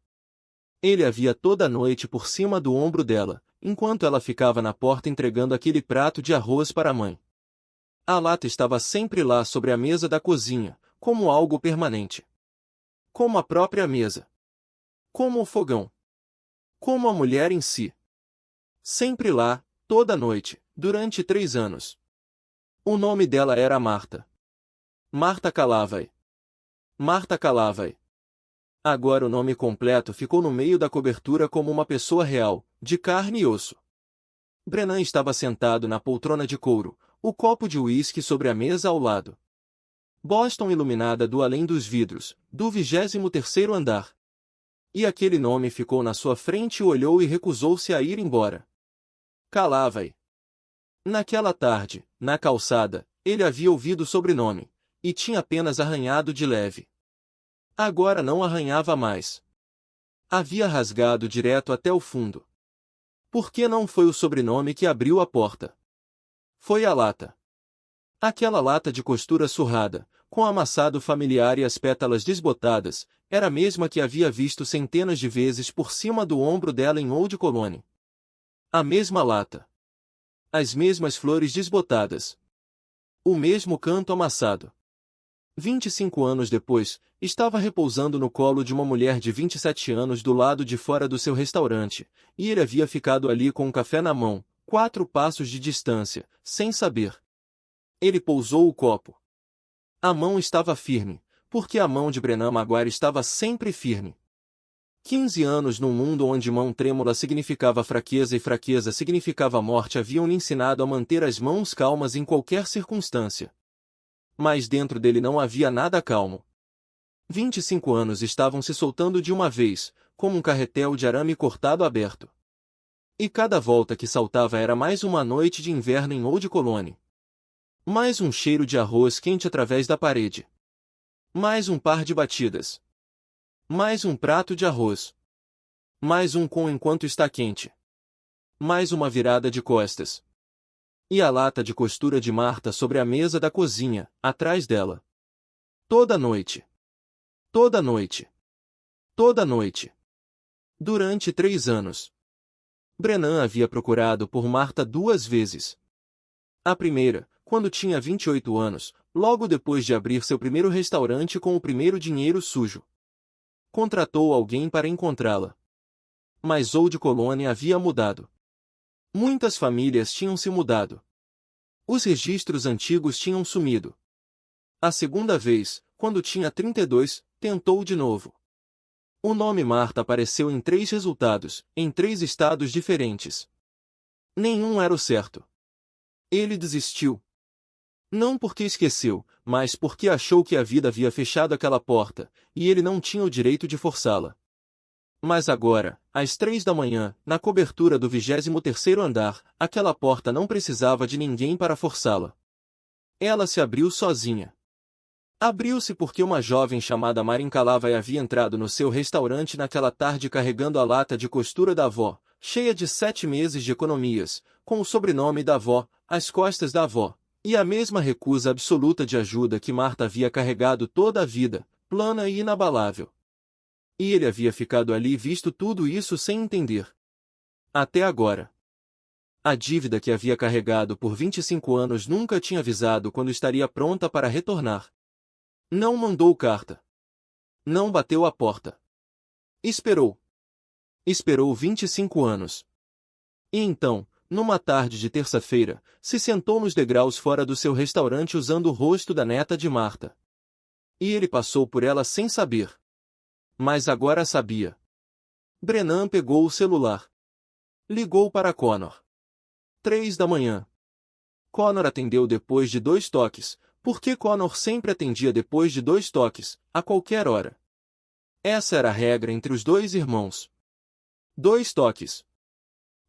Ele a via toda a noite por cima do ombro dela, enquanto ela ficava na porta entregando aquele prato de arroz para a mãe. A lata estava sempre lá sobre a mesa da cozinha, como algo permanente. Como a própria mesa. Como o fogão. Como a mulher em si. Sempre lá, toda noite, durante 3 anos. O nome dela era Marta. Marta Calavai. Marta Calavai. Agora o nome completo ficou no meio da cobertura como uma pessoa real, de carne e osso. Brennan estava sentado na poltrona de couro, o copo de uísque sobre a mesa ao lado. Boston iluminada do além dos vidros, do 23º andar. E aquele nome ficou na sua frente e olhou e recusou-se a ir embora. Calavai. Naquela tarde, na calçada, ele havia ouvido o sobrenome, e tinha apenas arranhado de leve. Agora não arranhava mais. Havia rasgado direto até o fundo. Por que não foi o sobrenome que abriu a porta? Foi a lata. Aquela lata de costura surrada, com amassado familiar e as pétalas desbotadas, era a mesma que havia visto centenas de vezes por cima do ombro dela em Old Colony. A mesma lata. As mesmas flores desbotadas. O mesmo canto amassado. 25 anos depois, estava repousando no colo de uma mulher de 27 anos do lado de fora do seu restaurante, e ele havia ficado ali com um café na mão, 4 passos de distância, sem saber. Ele pousou o copo. A mão estava firme, porque a mão de Brennan Maguire estava sempre firme. 15 anos num mundo onde mão trêmula significava fraqueza e fraqueza significava morte haviam lhe ensinado a manter as mãos calmas em qualquer circunstância. Mas dentro dele não havia nada calmo. 25 anos estavam se soltando de uma vez, como um carretel de arame cortado aberto. E cada volta que saltava era mais uma noite de inverno em Old Colony. Mais um cheiro de arroz quente através da parede. Mais um par de batidas. Mais um prato de arroz. Mais um com enquanto está quente. Mais uma virada de costas. E a lata de costura de Marta sobre a mesa da cozinha, atrás dela. Toda noite. Toda noite. Toda noite. Durante 3 anos. Brennan havia procurado por Marta 2 vezes. A primeira, quando tinha 28 anos, logo depois de abrir seu primeiro restaurante com o primeiro dinheiro sujo. Contratou alguém para encontrá-la. Mas Old Colony havia mudado. Muitas famílias tinham se mudado. Os registros antigos tinham sumido. A segunda vez, quando tinha 32, tentou de novo. O nome Marta apareceu em 3 resultados, em 3 estados diferentes. Nenhum era o certo. Ele desistiu. Não porque esqueceu, mas porque achou que a vida havia fechado aquela porta, e ele não tinha o direito de forçá-la. Mas agora, às 3 da manhã, na cobertura do 23º andar, aquela porta não precisava de ninguém para forçá-la. Ela se abriu sozinha. Abriu-se porque uma jovem chamada Marin Calavai havia entrado no seu restaurante naquela tarde carregando a lata de costura da avó, cheia de 7 meses de economias, com o sobrenome da avó, as costas da avó, e a mesma recusa absoluta de ajuda que Marta havia carregado toda a vida, plana e inabalável. E ele havia ficado ali e visto tudo isso sem entender. Até agora. A dívida que havia carregado por 25 anos nunca tinha avisado quando estaria pronta para retornar. Não mandou carta. Não bateu à porta. Esperou. Esperou 25 anos. E então, numa tarde de terça-feira, se sentou nos degraus fora do seu restaurante usando o rosto da neta de Marta. E ele passou por ela sem saber. Mas agora sabia. Brennan pegou o celular. Ligou para Connor. 3 da manhã. Connor atendeu depois de 2 toques, porque Connor sempre atendia depois de 2 toques, a qualquer hora. Essa era a regra entre os dois irmãos. 2 toques.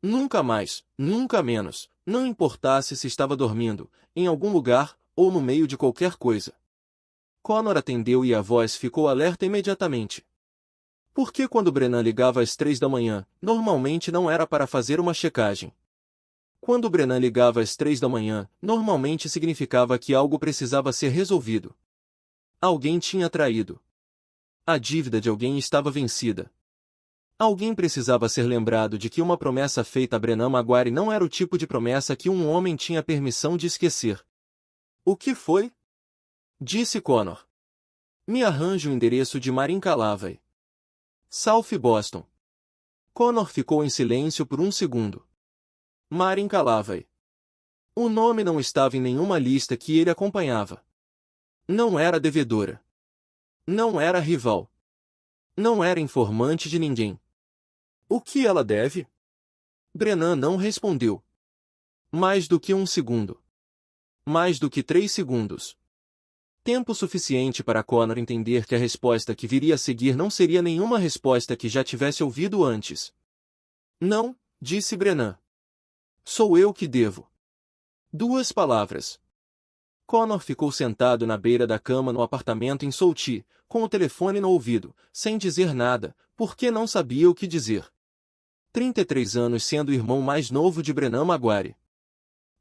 Nunca mais, nunca menos, não importasse se estava dormindo, em algum lugar, ou no meio de qualquer coisa. Connor atendeu e a voz ficou alerta imediatamente. Porque quando Brennan ligava às 3 da manhã, normalmente não era para fazer uma checagem. Quando Brennan ligava às 3 da manhã, normalmente significava que algo precisava ser resolvido. Alguém tinha traído. A dívida de alguém estava vencida. Alguém precisava ser lembrado de que uma promessa feita a Brennan Maguire não era o tipo de promessa que um homem tinha permissão de esquecer. O que foi? Disse Connor. Me arranje o endereço de Marin Calavai. South Boston. Connor ficou em silêncio por um segundo. Marin Calavai. O nome não estava em nenhuma lista que ele acompanhava. Não era devedora. Não era rival. Não era informante de ninguém. O que ela deve? Brennan não respondeu. Mais do que um segundo. Mais do que 3 segundos. Tempo suficiente para Connor entender que a resposta que viria a seguir não seria nenhuma resposta que já tivesse ouvido antes. Não, disse Brennan. Sou eu que devo. 2 palavras. Connor ficou sentado na beira da cama no apartamento em Southie, com o telefone no ouvido, sem dizer nada, porque não sabia o que dizer. 33 anos sendo o irmão mais novo de Brennan Maguire.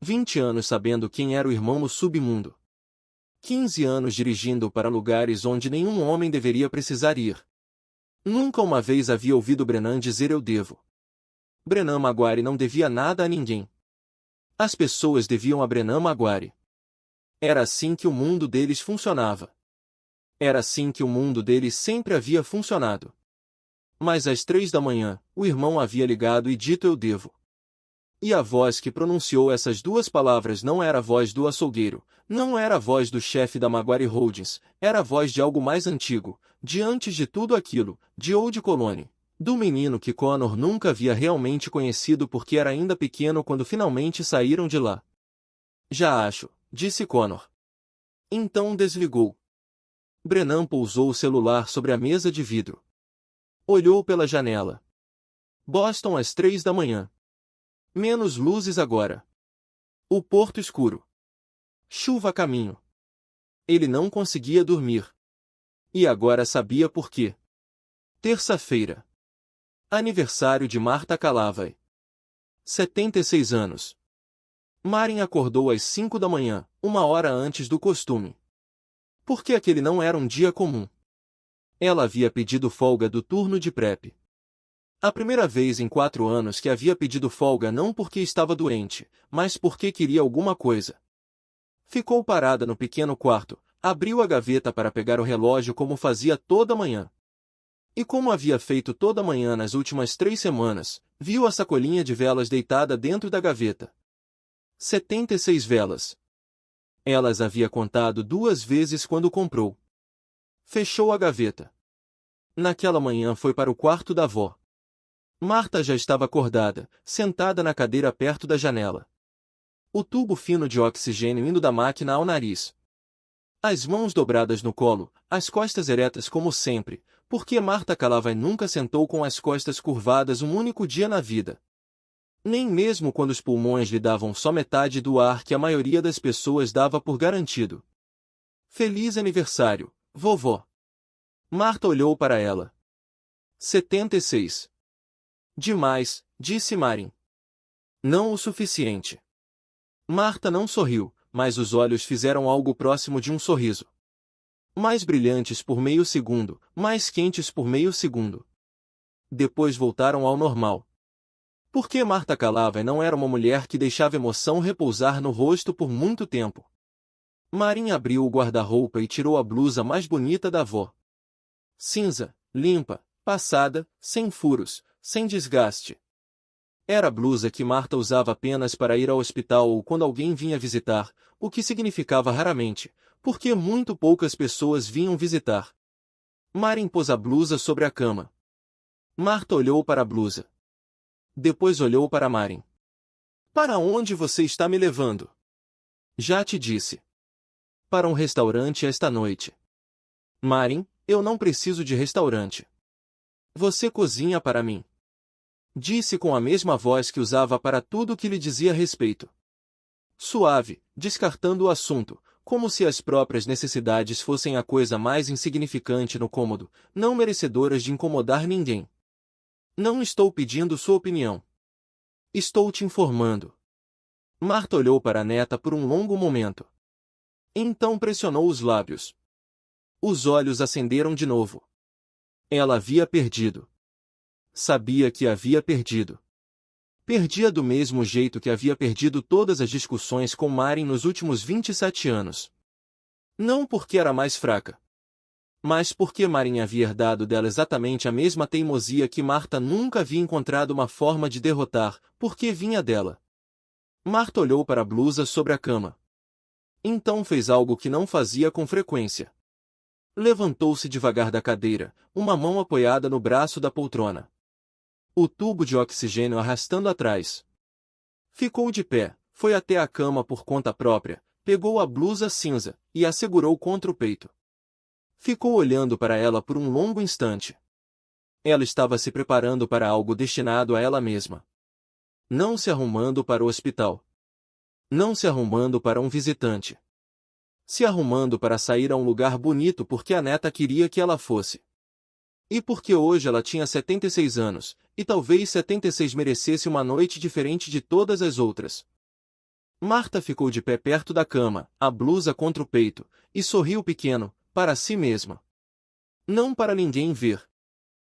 20 anos sabendo quem era o irmão no submundo. 15 anos dirigindo para lugares onde nenhum homem deveria precisar ir. Nunca uma vez havia ouvido Brennan dizer eu devo. Brennan Maguire não devia nada a ninguém. As pessoas deviam a Brennan Maguire. Era assim que o mundo deles funcionava. Era assim que o mundo deles sempre havia funcionado. Mas às 3 da manhã, o irmão havia ligado e dito eu devo. E a voz que pronunciou essas 2 palavras não era a voz do açougueiro, não era a voz do chefe da Maguire Holdings, era a voz de algo mais antigo, de antes de tudo aquilo, de Old Colony, do menino que Connor nunca havia realmente conhecido porque era ainda pequeno quando finalmente saíram de lá. Já acho, disse Connor. Então desligou. Brennan pousou o celular sobre a mesa de vidro. Olhou pela janela. Boston às 3 da manhã. Menos luzes agora. O porto escuro. Chuva a caminho. Ele não conseguia dormir. E agora sabia por quê. Terça-feira. Aniversário de Martha Calavai. 76 anos. Marin acordou às 5 da manhã, 1 hora antes do costume. Porque aquele não era um dia comum. Ela havia pedido folga do turno de prep. A primeira vez em 4 anos que havia pedido folga não porque estava doente, mas porque queria alguma coisa. Ficou parada no pequeno quarto, abriu a gaveta para pegar o relógio como fazia toda manhã. E como havia feito toda manhã nas últimas 3 semanas, viu a sacolinha de velas deitada dentro da gaveta. 76 velas. Elas havia contado 2 vezes quando comprou. Fechou a gaveta. Naquela manhã foi para o quarto da avó. Martha já estava acordada, sentada na cadeira perto da janela. O tubo fino de oxigênio indo da máquina ao nariz. As mãos dobradas no colo, as costas eretas como sempre, porque Martha Calavai nunca sentou com as costas curvadas um único dia na vida. Nem mesmo quando os pulmões lhe davam só metade do ar que a maioria das pessoas dava por garantido. Feliz aniversário, vovó. Martha olhou para ela. 76. Demais, disse Marin. Não o suficiente. Martha não sorriu, mas os olhos fizeram algo próximo de um sorriso. Mais brilhantes por meio segundo, mais quentes por meio segundo. Depois voltaram ao normal. Porque Martha Calavai não era uma mulher que deixava emoção repousar no rosto por muito tempo. Marin abriu o guarda-roupa e tirou a blusa mais bonita da avó. Cinza, limpa, passada, sem furos, sem desgaste. Era a blusa que Martha usava apenas para ir ao hospital ou quando alguém vinha visitar, o que significava raramente, porque muito poucas pessoas vinham visitar. Marin pôs a blusa sobre a cama. Marta olhou para a blusa. Depois olhou para Marin. Para onde você está me levando? Já te disse. Para um restaurante esta noite. Marin, eu não preciso de restaurante. Você cozinha para mim. Disse com a mesma voz que usava para tudo o que lhe dizia respeito. Suave, descartando o assunto, como se as próprias necessidades fossem a coisa mais insignificante no cômodo, não merecedoras de incomodar ninguém. Não estou pedindo sua opinião. Estou te informando. Marta olhou para a neta por um longo momento. Então pressionou os lábios. Os olhos acenderam de novo. Ela havia perdido. Sabia que havia perdido. Perdia do mesmo jeito que havia perdido todas as discussões com Marin nos últimos 27 anos. Não porque era mais fraca, mas porque Marin havia herdado dela exatamente a mesma teimosia que Marta nunca havia encontrado uma forma de derrotar, porque vinha dela. Marta olhou para a blusa sobre a cama. Então fez algo que não fazia com frequência. Levantou-se devagar da cadeira, uma mão apoiada no braço da poltrona. O tubo de oxigênio arrastando atrás. Ficou de pé, foi até a cama por conta própria, pegou a blusa cinza e a segurou contra o peito. Ficou olhando para ela por um longo instante. Ela estava se preparando para algo destinado a ela mesma. Não se arrumando para o hospital. Não se arrumando para um visitante. Se arrumando para sair a um lugar bonito porque a neta queria que ela fosse. E porque hoje ela tinha 76 anos, e talvez 76 merecesse uma noite diferente de todas as outras. Marta ficou de pé perto da cama, a blusa contra o peito, e sorriu pequeno, para si mesma. Não para ninguém ver.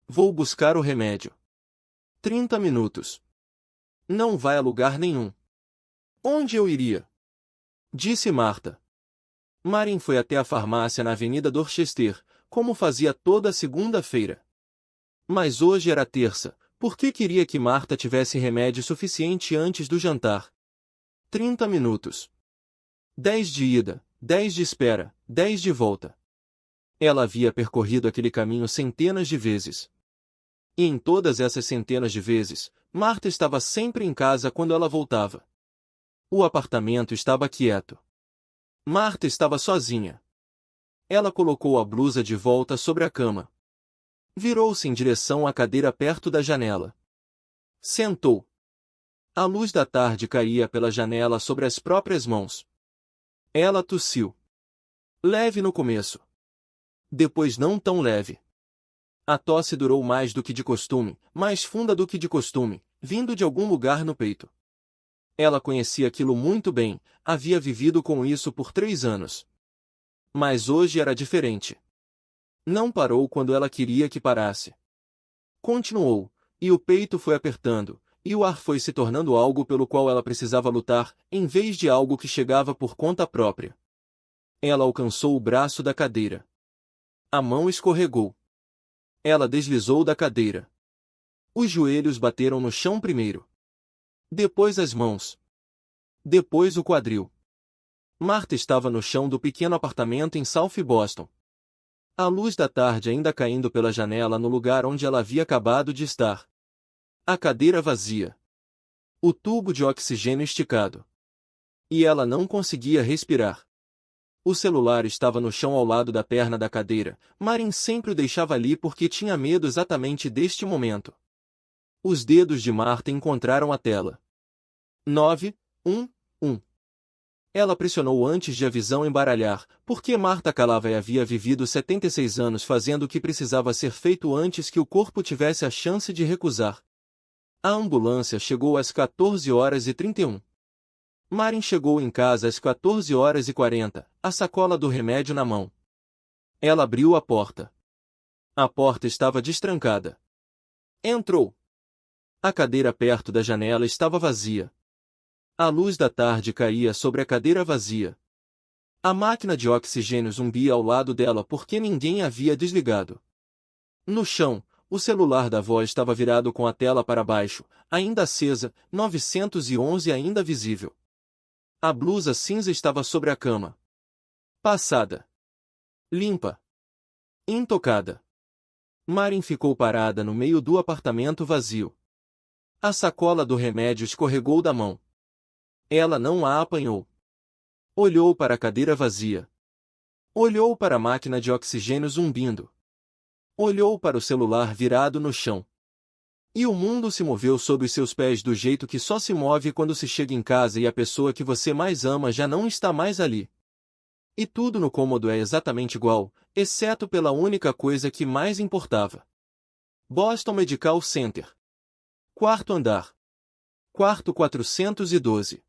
Vou buscar o remédio. 30 minutos. Não vai a lugar nenhum. Onde eu iria? Disse Marta. Marin foi até a farmácia na Avenida Dorchester, como fazia toda segunda-feira. Mas hoje era terça, porque queria que Marta tivesse remédio suficiente antes do jantar. 30 minutos. 10 de ida, 10 de espera, 10 de volta. Ela havia percorrido aquele caminho centenas de vezes. E em todas essas centenas de vezes, Marta estava sempre em casa quando ela voltava. O apartamento estava quieto. Marta estava sozinha. Ela colocou a blusa de volta sobre a cama. Virou-se em direção à cadeira perto da janela. Sentou. A luz da tarde caía pela janela sobre as próprias mãos. Ela tossiu. Leve no começo. Depois não tão leve. A tosse durou mais do que de costume, mais funda do que de costume, vindo de algum lugar no peito. Ela conhecia aquilo muito bem, havia vivido com isso por 3 anos. Mas hoje era diferente. Não parou quando ela queria que parasse. Continuou, e o peito foi apertando, e o ar foi se tornando algo pelo qual ela precisava lutar, em vez de algo que chegava por conta própria. Ela alcançou o braço da cadeira. A mão escorregou. Ela deslizou da cadeira. Os joelhos bateram no chão primeiro. Depois as mãos. Depois o quadril. Marta estava no chão do pequeno apartamento em South Boston. A luz da tarde ainda caindo pela janela no lugar onde ela havia acabado de estar. A cadeira vazia. O tubo de oxigênio esticado. E ela não conseguia respirar. O celular estava no chão ao lado da perna da cadeira. Marin sempre o deixava ali porque tinha medo exatamente deste momento. Os dedos de Marta encontraram a tela. 911. Ela pressionou antes de a visão embaralhar, porque Marta calava e havia vivido 76 anos fazendo o que precisava ser feito antes que o corpo tivesse a chance de recusar. A ambulância chegou às 14h31. Marin chegou em casa às 14h40, a sacola do remédio na mão. Ela abriu a porta. A porta estava destrancada. Entrou. A cadeira perto da janela estava vazia. A luz da tarde caía sobre a cadeira vazia. A máquina de oxigênio zumbia ao lado dela porque ninguém havia desligado. No chão, o celular da avó estava virado com a tela para baixo, ainda acesa, 911 ainda visível. A blusa cinza estava sobre a cama. Passada. Limpa. Intocada. Marin ficou parada no meio do apartamento vazio. A sacola do remédio escorregou da mão. Ela não a apanhou. Olhou para a cadeira vazia. Olhou para a máquina de oxigênio zumbindo. Olhou para o celular virado no chão. E o mundo se moveu sob os seus pés do jeito que só se move quando se chega em casa e a pessoa que você mais ama já não está mais ali. E tudo no cômodo é exatamente igual, exceto pela única coisa que mais importava. Boston Medical Center. Quarto andar. Quarto 412.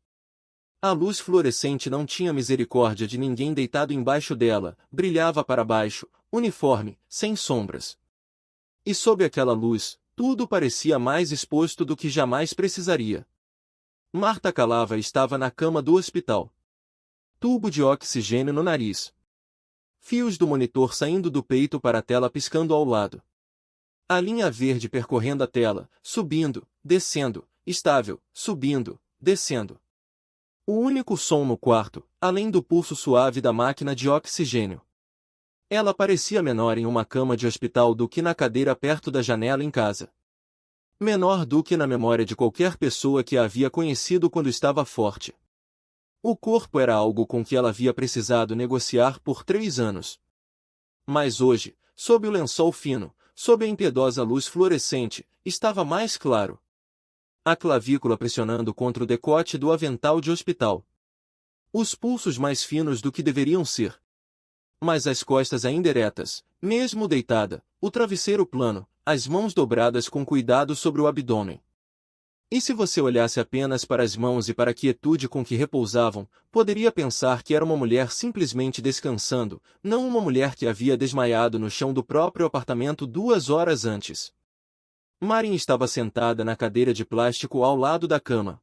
A luz fluorescente não tinha misericórdia de ninguém deitado embaixo dela, brilhava para baixo, uniforme, sem sombras. E sob aquela luz, tudo parecia mais exposto do que jamais precisaria. Marta Calava estava na cama do hospital. Tubo de oxigênio no nariz. Fios do monitor saindo do peito para a tela piscando ao lado. A linha verde percorrendo a tela, subindo, descendo, estável, subindo, descendo. O único som no quarto, além do pulso suave da máquina de oxigênio. Ela parecia menor em uma cama de hospital do que na cadeira perto da janela em casa. Menor do que na memória de qualquer pessoa que a havia conhecido quando estava forte. O corpo era algo com que ela havia precisado negociar por 3 anos. Mas hoje, sob o lençol fino, sob a impiedosa luz fluorescente, estava mais claro. A clavícula pressionando contra o decote do avental de hospital. Os pulsos mais finos do que deveriam ser. Mas as costas ainda eretas, mesmo deitada, o travesseiro plano, as mãos dobradas com cuidado sobre o abdômen. E se você olhasse apenas para as mãos e para a quietude com que repousavam, poderia pensar que era uma mulher simplesmente descansando, não uma mulher que havia desmaiado no chão do próprio apartamento 2 horas antes. Marin estava sentada na cadeira de plástico ao lado da cama.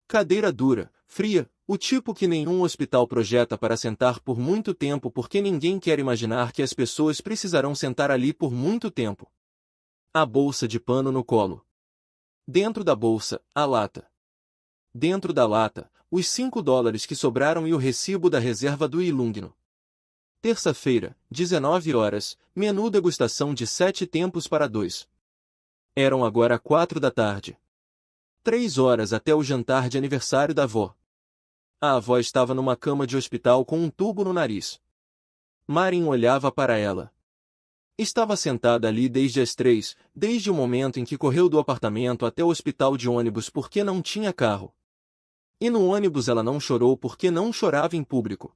Cadeira dura, fria, o tipo que nenhum hospital projeta para sentar por muito tempo porque ninguém quer imaginar que as pessoas precisarão sentar ali por muito tempo. A bolsa de pano no colo. Dentro da bolsa, a lata. Dentro da lata, os $5 que sobraram e o recibo da reserva do Ilungno. Terça-feira, 19 horas, menu degustação de 7 tempos para 2. Eram agora 4 da tarde. 3 horas até o jantar de aniversário da avó. A avó estava numa cama de hospital com um tubo no nariz. Marin olhava para ela. Estava sentada ali desde as 3, desde o momento em que correu do apartamento até o hospital de ônibus porque não tinha carro. E no ônibus ela não chorou porque não chorava em público.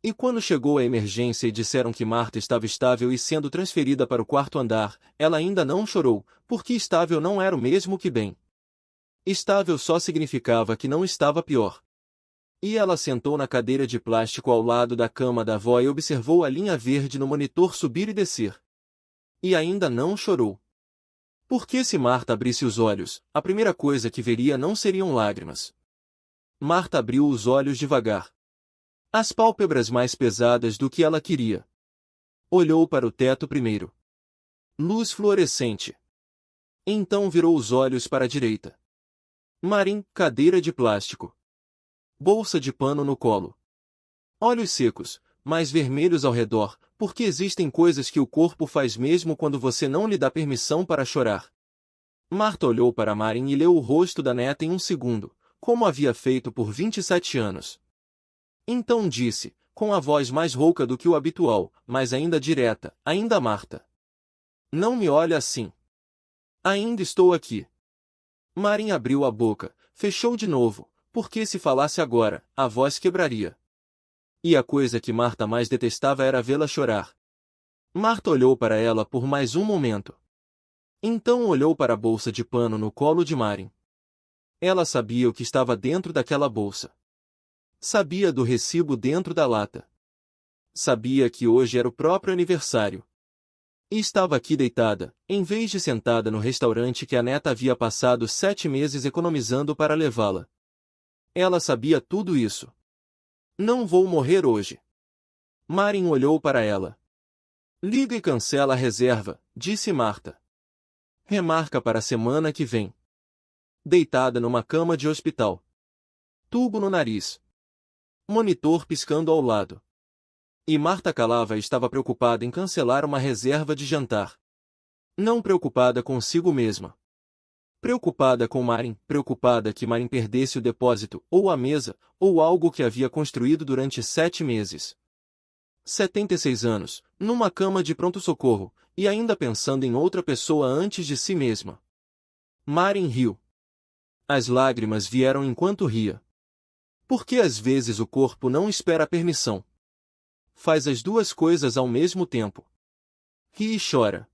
E quando chegou a emergência e disseram que Marta estava estável e sendo transferida para o 4º andar, ela ainda não chorou, porque estável não era o mesmo que bem. Estável só significava que não estava pior. E ela sentou na cadeira de plástico ao lado da cama da avó e observou a linha verde no monitor subir e descer. E ainda não chorou. Porque se Marta abrisse os olhos, a primeira coisa que veria não seriam lágrimas. Marta abriu os olhos devagar. As pálpebras mais pesadas do que ela queria. Olhou para o teto primeiro. Luz fluorescente. Então virou os olhos para a direita. Marin, cadeira de plástico. Bolsa de pano no colo. Olhos secos, mais vermelhos ao redor, porque existem coisas que o corpo faz mesmo quando você não lhe dá permissão para chorar. Marta olhou para Marin e leu o rosto da neta em um segundo, como havia feito por 27 anos. Então disse, com a voz mais rouca do que o habitual, mas ainda direta, ainda Marta. Não me olha assim. Ainda estou aqui. Marin abriu a boca, fechou de novo, porque se falasse agora, a voz quebraria. E a coisa que Marta mais detestava era vê-la chorar. Marta olhou para ela por mais um momento. Então olhou para a bolsa de pano no colo de Marin. Ela sabia o que estava dentro daquela bolsa. Sabia do recibo dentro da lata. Sabia que hoje era o próprio aniversário. E estava aqui deitada, em vez de sentada no restaurante que a neta havia passado 7 meses economizando para levá-la. Ela sabia tudo isso. Não vou morrer hoje. Marin olhou para ela. Liga e cancela a reserva, disse Marta. Remarca para a semana que vem. Deitada numa cama de hospital. Tubo no nariz. Monitor piscando ao lado. E Marta Calava estava preocupada em cancelar uma reserva de jantar. Não preocupada consigo mesma. Preocupada com Marin, preocupada que Marin perdesse o depósito, ou a mesa, ou algo que havia construído durante 7 meses. 76 anos, numa cama de pronto-socorro, e ainda pensando em outra pessoa antes de si mesma. Marin riu. As lágrimas vieram enquanto ria. Porque às vezes o corpo não espera a permissão. Faz as duas coisas ao mesmo tempo. Ri e chora.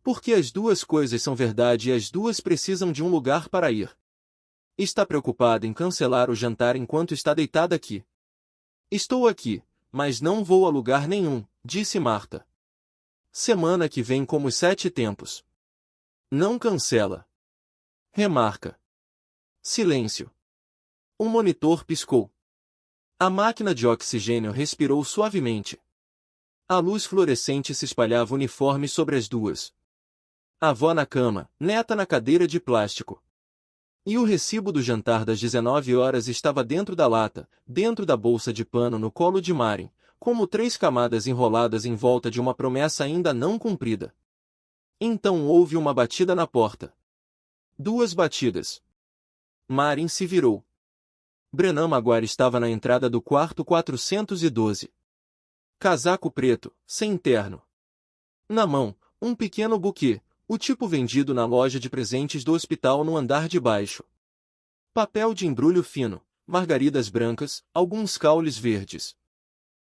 Porque as duas coisas são verdade e as duas precisam de um lugar para ir. Está preocupada em cancelar o jantar enquanto está deitada aqui. Estou aqui, mas não vou a lugar nenhum, disse Marta. Semana que vem como os 7 tempos. Não cancela. Remarca. Silêncio. O monitor piscou. A máquina de oxigênio respirou suavemente. A luz fluorescente se espalhava uniforme sobre as duas. A avó na cama, neta na cadeira de plástico. E o recibo do jantar das 19 horas estava dentro da lata, dentro da bolsa de pano no colo de Marin, como 3 camadas enroladas em volta de uma promessa ainda não cumprida. Então houve uma batida na porta. 2 batidas. Marin se virou. Brennan Maguire estava na entrada do quarto 412. Casaco preto, sem terno. Na mão, um pequeno buquê, o tipo vendido na loja de presentes do hospital no andar de baixo. Papel de embrulho fino, margaridas brancas, alguns caules verdes.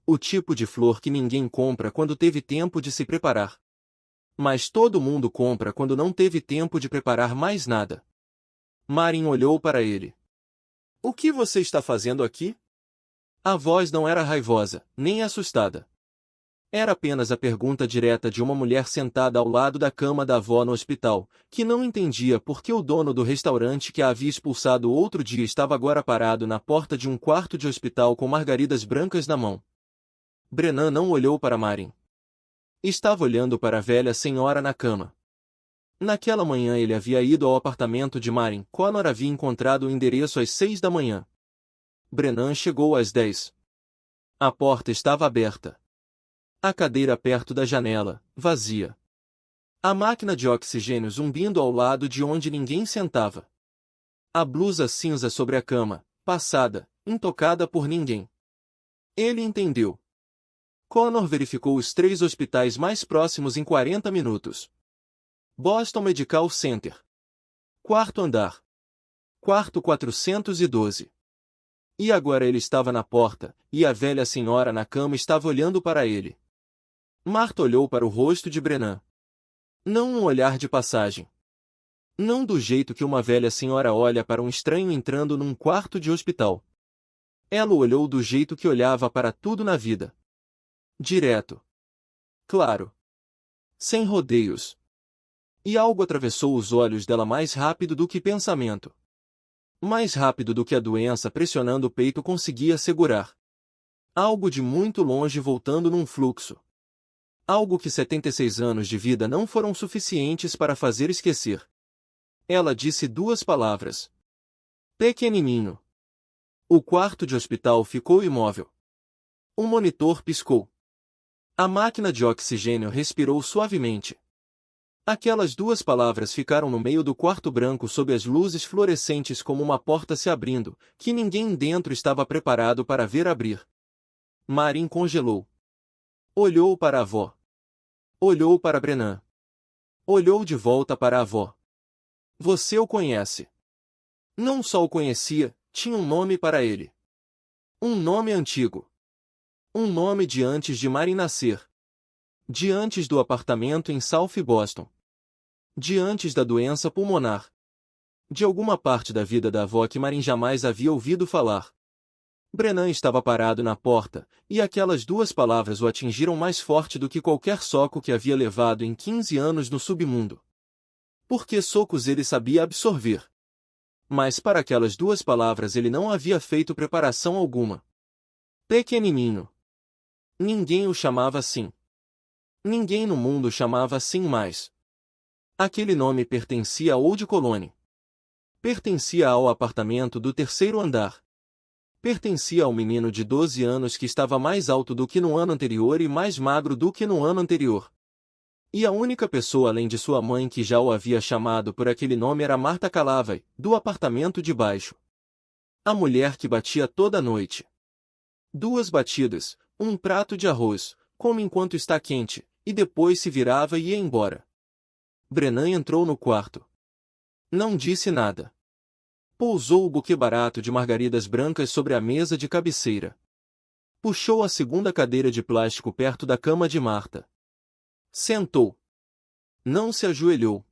O tipo de flor que ninguém compra quando teve tempo de se preparar. Mas todo mundo compra quando não teve tempo de preparar mais nada. Marin olhou para ele. O que você está fazendo aqui? A voz não era raivosa, nem assustada. Era apenas a pergunta direta de uma mulher sentada ao lado da cama da avó no hospital, que não entendia por que o dono do restaurante que a havia expulsado outro dia estava agora parado na porta de um quarto de hospital com margaridas brancas na mão. Brennan não olhou para Marin. Estava olhando para a velha senhora na cama. Naquela manhã ele havia ido ao apartamento de Marin. Connor havia encontrado o endereço às 6 da manhã. Brennan chegou às 10. A porta estava aberta. A cadeira perto da janela, vazia. A máquina de oxigênio zumbindo ao lado de onde ninguém sentava. A blusa cinza sobre a cama, passada, intocada por ninguém. Ele entendeu. Connor verificou os 3 hospitais mais próximos em 40 minutos. Boston Medical Center. 4º andar. Quarto 412. E agora ele estava na porta, e a velha senhora na cama estava olhando para ele. Marta olhou para o rosto de Brennan. Não um olhar de passagem. Não do jeito que uma velha senhora olha para um estranho entrando num quarto de hospital. Ela olhou do jeito que olhava para tudo na vida. Direto. Claro. Sem rodeios. E algo atravessou os olhos dela mais rápido do que pensamento. Mais rápido do que a doença pressionando o peito conseguia segurar. Algo de muito longe voltando num fluxo. Algo que 76 anos de vida não foram suficientes para fazer esquecer. Ela disse 2 palavras. Pequenininho. O quarto de hospital ficou imóvel. O monitor piscou. A máquina de oxigênio respirou suavemente. Aquelas 2 palavras ficaram no meio do quarto branco sob as luzes fluorescentes como uma porta se abrindo, que ninguém dentro estava preparado para ver abrir. Marin congelou. Olhou para a avó. Olhou para Brennan. Olhou de volta para a avó. Você o conhece. Não só o conhecia, tinha um nome para ele. Um nome antigo. Um nome de antes de Marin nascer. De antes do apartamento em South Boston. De antes da doença pulmonar. De alguma parte da vida da avó que Marin jamais havia ouvido falar. Brennan estava parado na porta, e aquelas 2 palavras o atingiram mais forte do que qualquer soco que havia levado em 15 anos no submundo. Porque socos ele sabia absorver. Mas para aquelas 2 palavras ele não havia feito preparação alguma. Pequenininho. Ninguém o chamava assim. Ninguém no mundo chamava assim mais. Aquele nome pertencia a Old Colony. Pertencia ao apartamento do 3º andar. Pertencia ao menino de 12 anos que estava mais alto do que no ano anterior e mais magro do que no ano anterior. E a única pessoa além de sua mãe que já o havia chamado por aquele nome era Marta Calavai, do apartamento de baixo. A mulher que batia toda noite. 2 batidas, um prato de arroz, come enquanto está quente, e depois se virava e ia embora. Brennan entrou no quarto. Não disse nada. Pousou o buquê barato de margaridas brancas sobre a mesa de cabeceira. Puxou a segunda cadeira de plástico perto da cama de Marta. Sentou. Não se ajoelhou.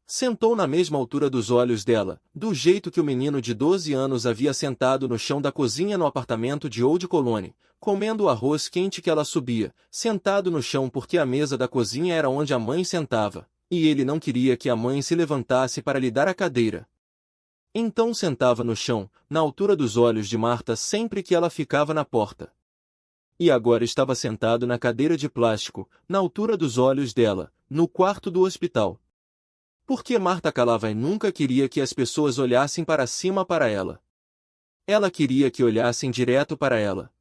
Sentou na mesma altura dos olhos dela, do jeito que o menino de 12 anos havia sentado no chão da cozinha no apartamento de Old Colony, comendo o arroz quente que ela subia, sentado no chão porque a mesa da cozinha era onde a mãe sentava, e ele não queria que a mãe se levantasse para lhe dar a cadeira. Então sentava no chão, na altura dos olhos de Marta sempre que ela ficava na porta. E agora estava sentado na cadeira de plástico, na altura dos olhos dela, no quarto do hospital. Porque Marta Calavai nunca queria que as pessoas olhassem para cima para ela. Ela queria que olhassem direto para ela.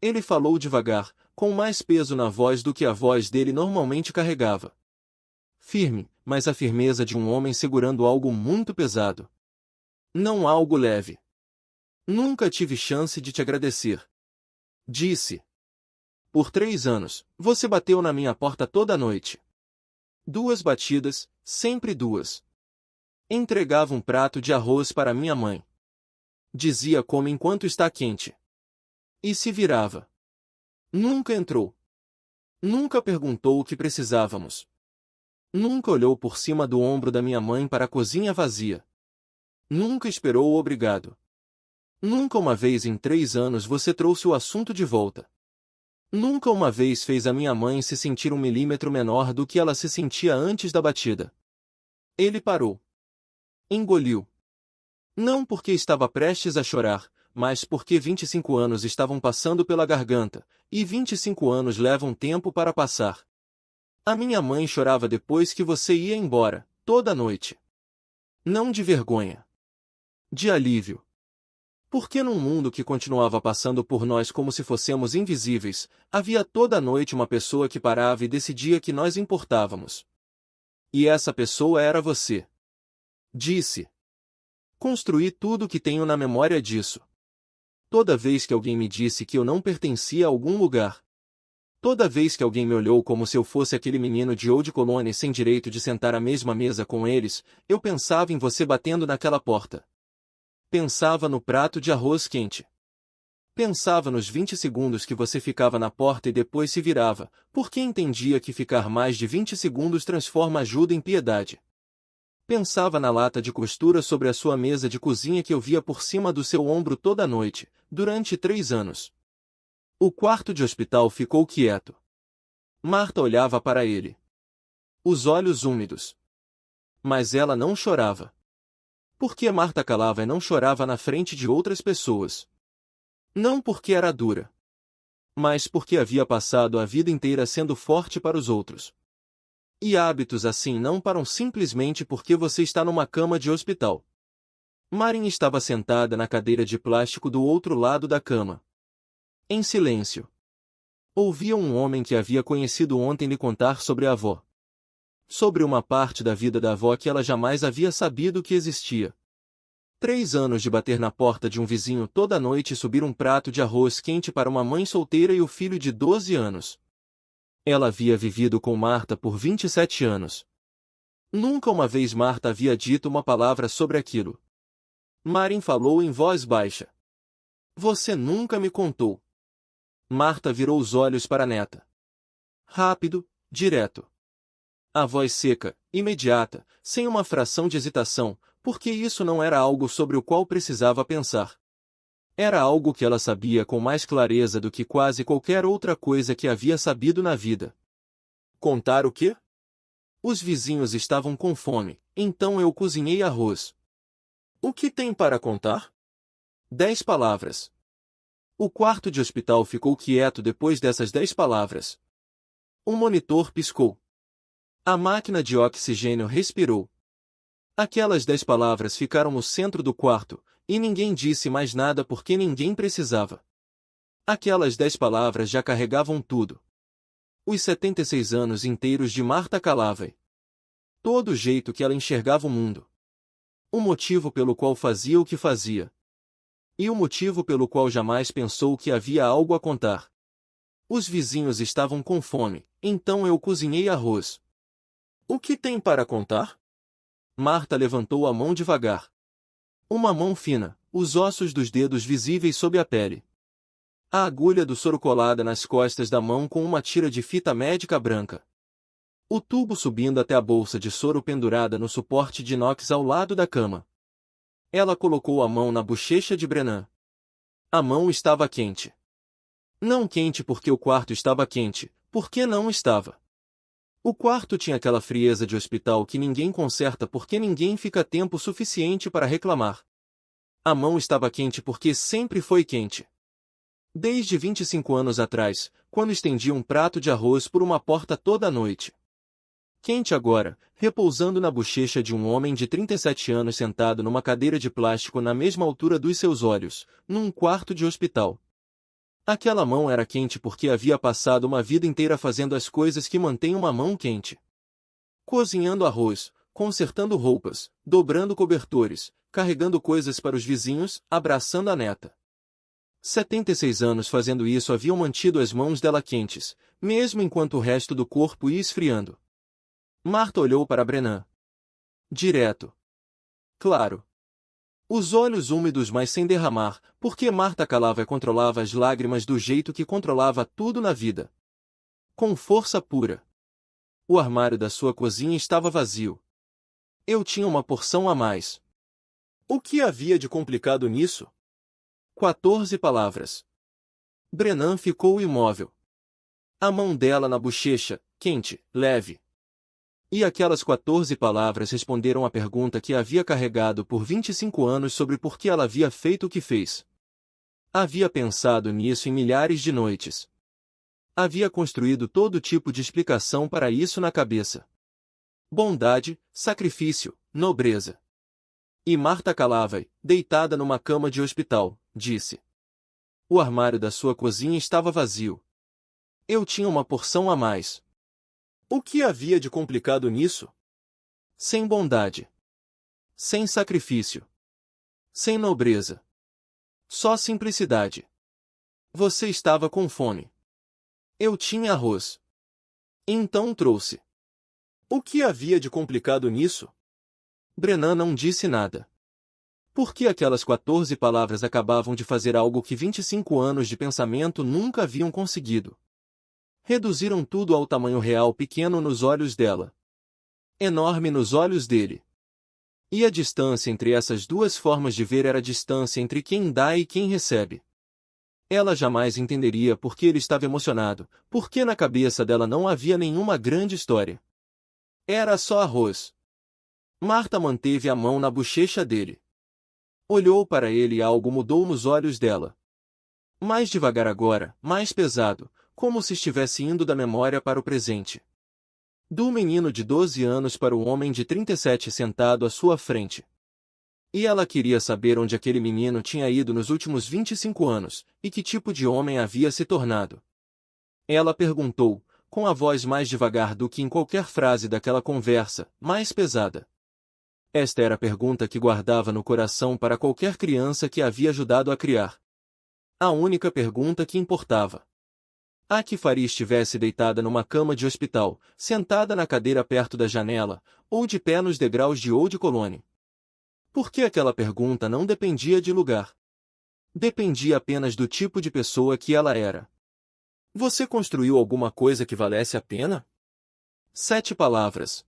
Ele falou devagar, com mais peso na voz do que a voz dele normalmente carregava. Firme, mas a firmeza de um homem segurando algo muito pesado. Não algo leve. Nunca tive chance de te agradecer. Disse. Por 3 anos, você bateu na minha porta toda noite. 2 batidas, sempre 2. Entregava um prato de arroz para minha mãe. Dizia come enquanto está quente. E se virava. Nunca entrou. Nunca perguntou o que precisávamos. Nunca olhou por cima do ombro da minha mãe para a cozinha vazia. Nunca esperou o obrigado. Nunca uma vez em 3 anos você trouxe o assunto de volta. Nunca uma vez fez a minha mãe se sentir 1 milímetro menor do que ela se sentia antes da batida. Ele parou. Engoliu. Não porque estava prestes a chorar, mas porque 25 anos estavam passando pela garganta, e 25 anos levam tempo para passar. A minha mãe chorava depois que você ia embora, toda noite. Não de vergonha. De alívio. Porque num mundo que continuava passando por nós como se fossemos invisíveis, havia toda noite uma pessoa que parava e decidia que nós importávamos. E essa pessoa era você. Disse. Construí tudo o que tenho na memória disso. Toda vez que alguém me disse que eu não pertencia a algum lugar. Toda vez que alguém me olhou como se eu fosse aquele menino de Old Colony sem direito de sentar à mesma mesa com eles, eu pensava em você batendo naquela porta. Pensava no prato de arroz quente. Pensava nos 20 segundos que você ficava na porta e depois se virava, porque entendia que ficar mais de 20 segundos transforma ajuda em piedade. Pensava na lata de costura sobre a sua mesa de cozinha que eu via por cima do seu ombro toda noite, durante 3 anos. O quarto de hospital ficou quieto. Marta olhava para ele. Os olhos úmidos. Mas ela não chorava. Por que Marta Calavai não chorava na frente de outras pessoas? Não porque era dura. Mas porque havia passado a vida inteira sendo forte para os outros. E hábitos assim não param simplesmente porque você está numa cama de hospital. Marin estava sentada na cadeira de plástico do outro lado da cama. Em silêncio. Ouvia um homem que havia conhecido ontem lhe contar sobre a avó. Sobre uma parte da vida da avó que ela jamais havia sabido que existia. 3 anos de bater na porta de um vizinho toda noite e subir um prato de arroz quente para uma mãe solteira e o filho de 12 anos. Ela havia vivido com Marta por 27 anos. Nunca uma vez Marta havia dito uma palavra sobre aquilo. Marin falou em voz baixa. Você nunca me contou. Marta virou os olhos para a neta. Rápido, direto. A voz seca, imediata, sem uma fração de hesitação, porque isso não era algo sobre o qual precisava pensar. Era algo que ela sabia com mais clareza do que quase qualquer outra coisa que havia sabido na vida. Contar o quê? Os vizinhos estavam com fome, então eu cozinhei arroz. O que tem para contar? 10 palavras. O quarto de hospital ficou quieto depois dessas 10 palavras. O monitor piscou. A máquina de oxigênio respirou. Aquelas 10 palavras ficaram no centro do quarto, e ninguém disse mais nada porque ninguém precisava. Aquelas 10 palavras já carregavam tudo. Os 76 anos inteiros de Martha Callaway. Todo o jeito que ela enxergava o mundo. O motivo pelo qual fazia o que fazia. E o motivo pelo qual jamais pensou que havia algo a contar. Os vizinhos estavam com fome, então eu cozinhei arroz. O que tem para contar? Martha levantou a mão devagar. Uma mão fina, os ossos dos dedos visíveis sob a pele. A agulha do soro colada nas costas da mão com uma tira de fita médica branca. O tubo subindo até a bolsa de soro pendurada no suporte de inox ao lado da cama. Ela colocou a mão na bochecha de Brennan. A mão estava quente. Não quente porque o quarto estava quente, porque não estava. O quarto tinha aquela frieza de hospital que ninguém conserta porque ninguém fica tempo suficiente para reclamar. A mão estava quente porque sempre foi quente. Desde 25 anos atrás, quando estendia um prato de arroz por uma porta toda a noite. Quente agora, repousando na bochecha de um homem de 37 anos sentado numa cadeira de plástico na mesma altura dos seus olhos, num quarto de hospital. Aquela mão era quente porque havia passado uma vida inteira fazendo as coisas que mantêm uma mão quente. Cozinhando arroz, consertando roupas, dobrando cobertores, carregando coisas para os vizinhos, abraçando a neta. 76 anos fazendo isso haviam mantido as mãos dela quentes, mesmo enquanto o resto do corpo ia esfriando. Martha olhou para Brennan. Direto. Claro. Os olhos úmidos mas sem derramar, porque Martha Callaway controlava as lágrimas do jeito que controlava tudo na vida. Com força pura. O armário da sua cozinha estava vazio. Eu tinha uma porção a mais. O que havia de complicado nisso? 14 palavras. Brennan ficou imóvel. A mão dela na bochecha, quente, leve. E aquelas 14 palavras responderam à pergunta que havia carregado por 25 anos sobre por que ela havia feito o que fez. Havia pensado nisso em milhares de noites. Havia construído todo tipo de explicação para isso na cabeça. Bondade, sacrifício, nobreza. E Martha Callaway, deitada numa cama de hospital, disse. O armário da sua cozinha estava vazio. Eu tinha uma porção a mais. O que havia de complicado nisso? Sem bondade. Sem sacrifício. Sem nobreza. Só simplicidade. Você estava com fome. Eu tinha arroz. Então trouxe. O que havia de complicado nisso? Brennan não disse nada. Porque aquelas 14 palavras acabavam de fazer algo que 25 anos de pensamento nunca haviam conseguido. Reduziram tudo ao tamanho real pequeno nos olhos dela. Enorme nos olhos dele. E a distância entre essas duas formas de ver era a distância entre quem dá e quem recebe. Ela jamais entenderia por que ele estava emocionado, porque na cabeça dela não havia nenhuma grande história. Era só arroz. Martha manteve a mão na bochecha dele. Olhou para ele e algo mudou nos olhos dela. Mais devagar agora, mais pesado, como se estivesse indo da memória para o presente. Do menino de 12 anos para o homem de 37 sentado à sua frente. E ela queria saber onde aquele menino tinha ido nos últimos 25 anos, e que tipo de homem havia se tornado. Ela perguntou, com a voz mais devagar do que em qualquer frase daquela conversa, mais pesada. Esta era a pergunta que guardava no coração para qualquer criança que a havia ajudado a criar. A única pergunta que importava. A que faria estivesse deitada numa cama de hospital, sentada na cadeira perto da janela, ou de pé nos degraus de Old Colony. Porque aquela pergunta não dependia de lugar. Dependia apenas do tipo de pessoa que ela era. Você construiu alguma coisa que valesse a pena? 7 palavras.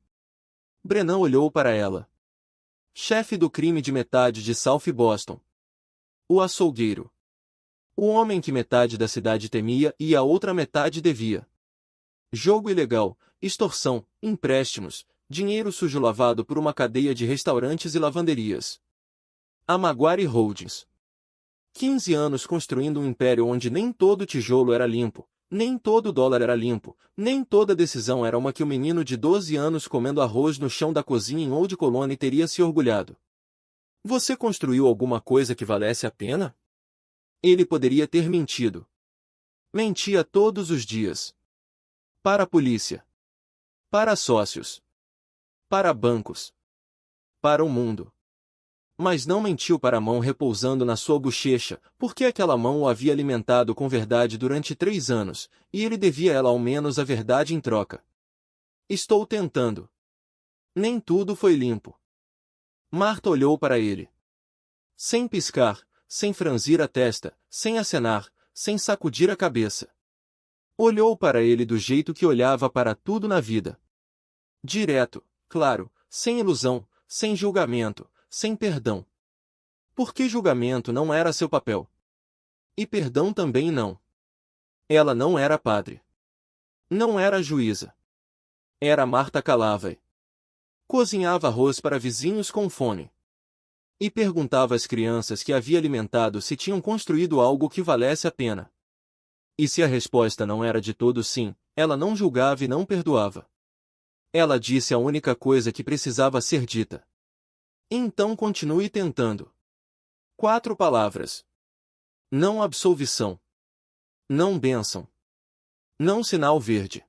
Brennan olhou para ela. Chefe do crime de metade de South Boston. O açougueiro. O homem que metade da cidade temia e a outra metade devia. Jogo ilegal, extorsão, empréstimos, dinheiro sujo lavado por uma cadeia de restaurantes e lavanderias. A Maguire Holdings. 15 anos construindo um império onde nem todo tijolo era limpo, nem todo dólar era limpo, nem toda decisão era uma que o menino de 12 anos comendo arroz no chão da cozinha em Old Colony teria se orgulhado. Você construiu alguma coisa que valesse a pena? Ele poderia ter mentido. Mentia todos os dias. Para a polícia. Para sócios. Para bancos. Para o mundo. Mas não mentiu para a mão repousando na sua bochecha, porque aquela mão o havia alimentado com verdade durante 3 anos, e ele devia a ela ao menos a verdade em troca. Estou tentando. Nem tudo foi limpo. Marta olhou para ele. Sem piscar, sem franzir a testa, sem acenar, sem sacudir a cabeça. Olhou para ele do jeito que olhava para tudo na vida. Direto, claro, sem ilusão, sem julgamento, sem perdão. Porque julgamento não era seu papel. E perdão também não. Ela não era padre. Não era juíza. Era Marta Calavai. Cozinhava arroz para vizinhos com fome. E perguntava às crianças que havia alimentado se tinham construído algo que valesse a pena. E se a resposta não era de todo sim, ela não julgava e não perdoava. Ela disse a única coisa que precisava ser dita. Então continue tentando. 4 palavras. Não absolvição. Não bênção. Não sinal verde.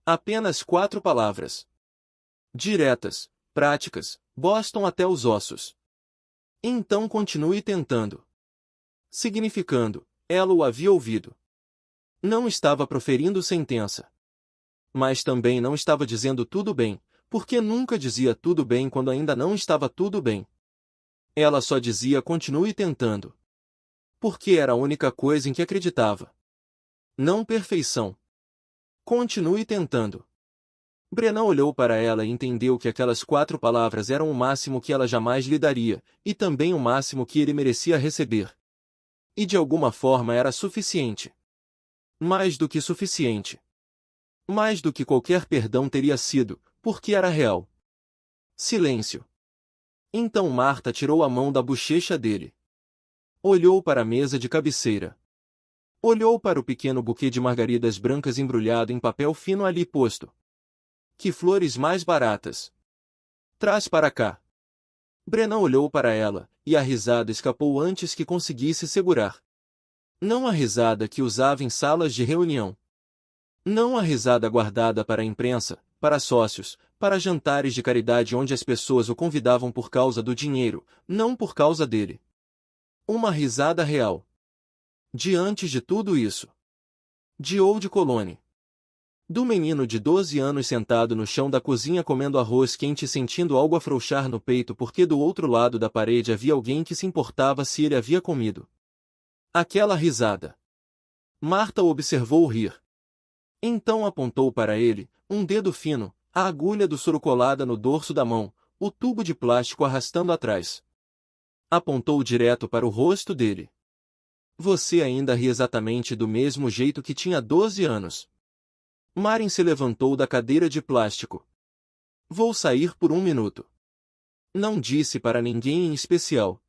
Apenas 4 palavras. Diretas, práticas, Boston até os ossos. Então continue tentando. Significando, ela o havia ouvido. Não estava proferindo sentença. Mas também não estava dizendo tudo bem, porque nunca dizia tudo bem quando ainda não estava tudo bem. Ela só dizia continue tentando. Porque era a única coisa em que acreditava. Não perfeição. Continue tentando. Brennan olhou para ela e entendeu que aquelas 4 palavras eram o máximo que ela jamais lhe daria, e também o máximo que ele merecia receber. E de alguma forma era suficiente. Mais do que suficiente. Mais do que qualquer perdão teria sido, porque era real. Silêncio. Então Marta tirou a mão da bochecha dele. Olhou para a mesa de cabeceira. Olhou para o pequeno buquê de margaridas brancas embrulhado em papel fino ali posto. Que flores mais baratas. Traz para cá. Brennan olhou para ela, e a risada escapou antes que conseguisse segurar. Não a risada que usava em salas de reunião. Não a risada guardada para a imprensa, para sócios, para jantares de caridade onde as pessoas o convidavam por causa do dinheiro, não por causa dele. Uma risada real. Diante de tudo isso. De Old Colone. Do menino de 12 anos sentado no chão da cozinha comendo arroz quente e sentindo algo afrouxar no peito porque do outro lado da parede havia alguém que se importava se ele havia comido. Aquela risada. Marta o observou rir. Então apontou para ele, um dedo fino, a agulha do soro colada no dorso da mão, o tubo de plástico arrastando atrás. Apontou direto para o rosto dele. Você ainda ri exatamente do mesmo jeito que tinha 12 anos. Marin se levantou da cadeira de plástico. Vou sair por 1 minuto. Não disse para ninguém em especial.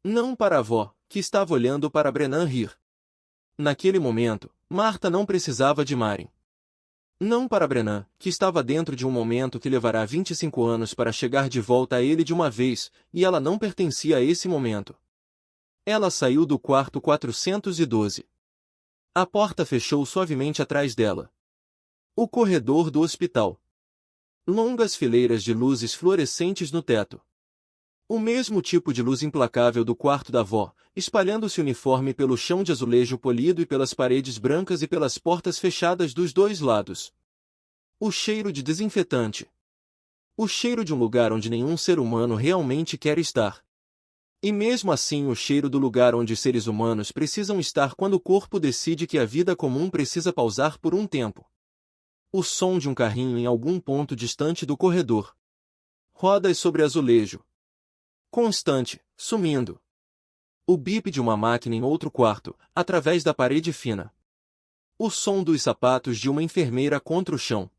Não para a avó, que estava olhando para Brennan rir. Naquele momento, Marta não precisava de Marin. Não para Brennan, que estava dentro de um momento que levará 25 anos para chegar de volta a ele de uma vez, e ela não pertencia a esse momento. Ela saiu do quarto 412. A porta fechou suavemente atrás dela. O corredor do hospital. Longas fileiras de luzes fluorescentes no teto. O mesmo tipo de luz implacável do quarto da avó, espalhando-se uniforme pelo chão de azulejo polido e pelas paredes brancas e pelas portas fechadas dos 2 lados. O cheiro de desinfetante. O cheiro de um lugar onde nenhum ser humano realmente quer estar. E mesmo assim o cheiro do lugar onde os seres humanos precisam estar quando o corpo decide que a vida comum precisa pausar por um tempo. O som de um carrinho em algum ponto distante do corredor. Rodas sobre azulejo. Constante, sumindo. O bip de uma máquina em outro quarto, através da parede fina. O som dos sapatos de uma enfermeira contra o chão.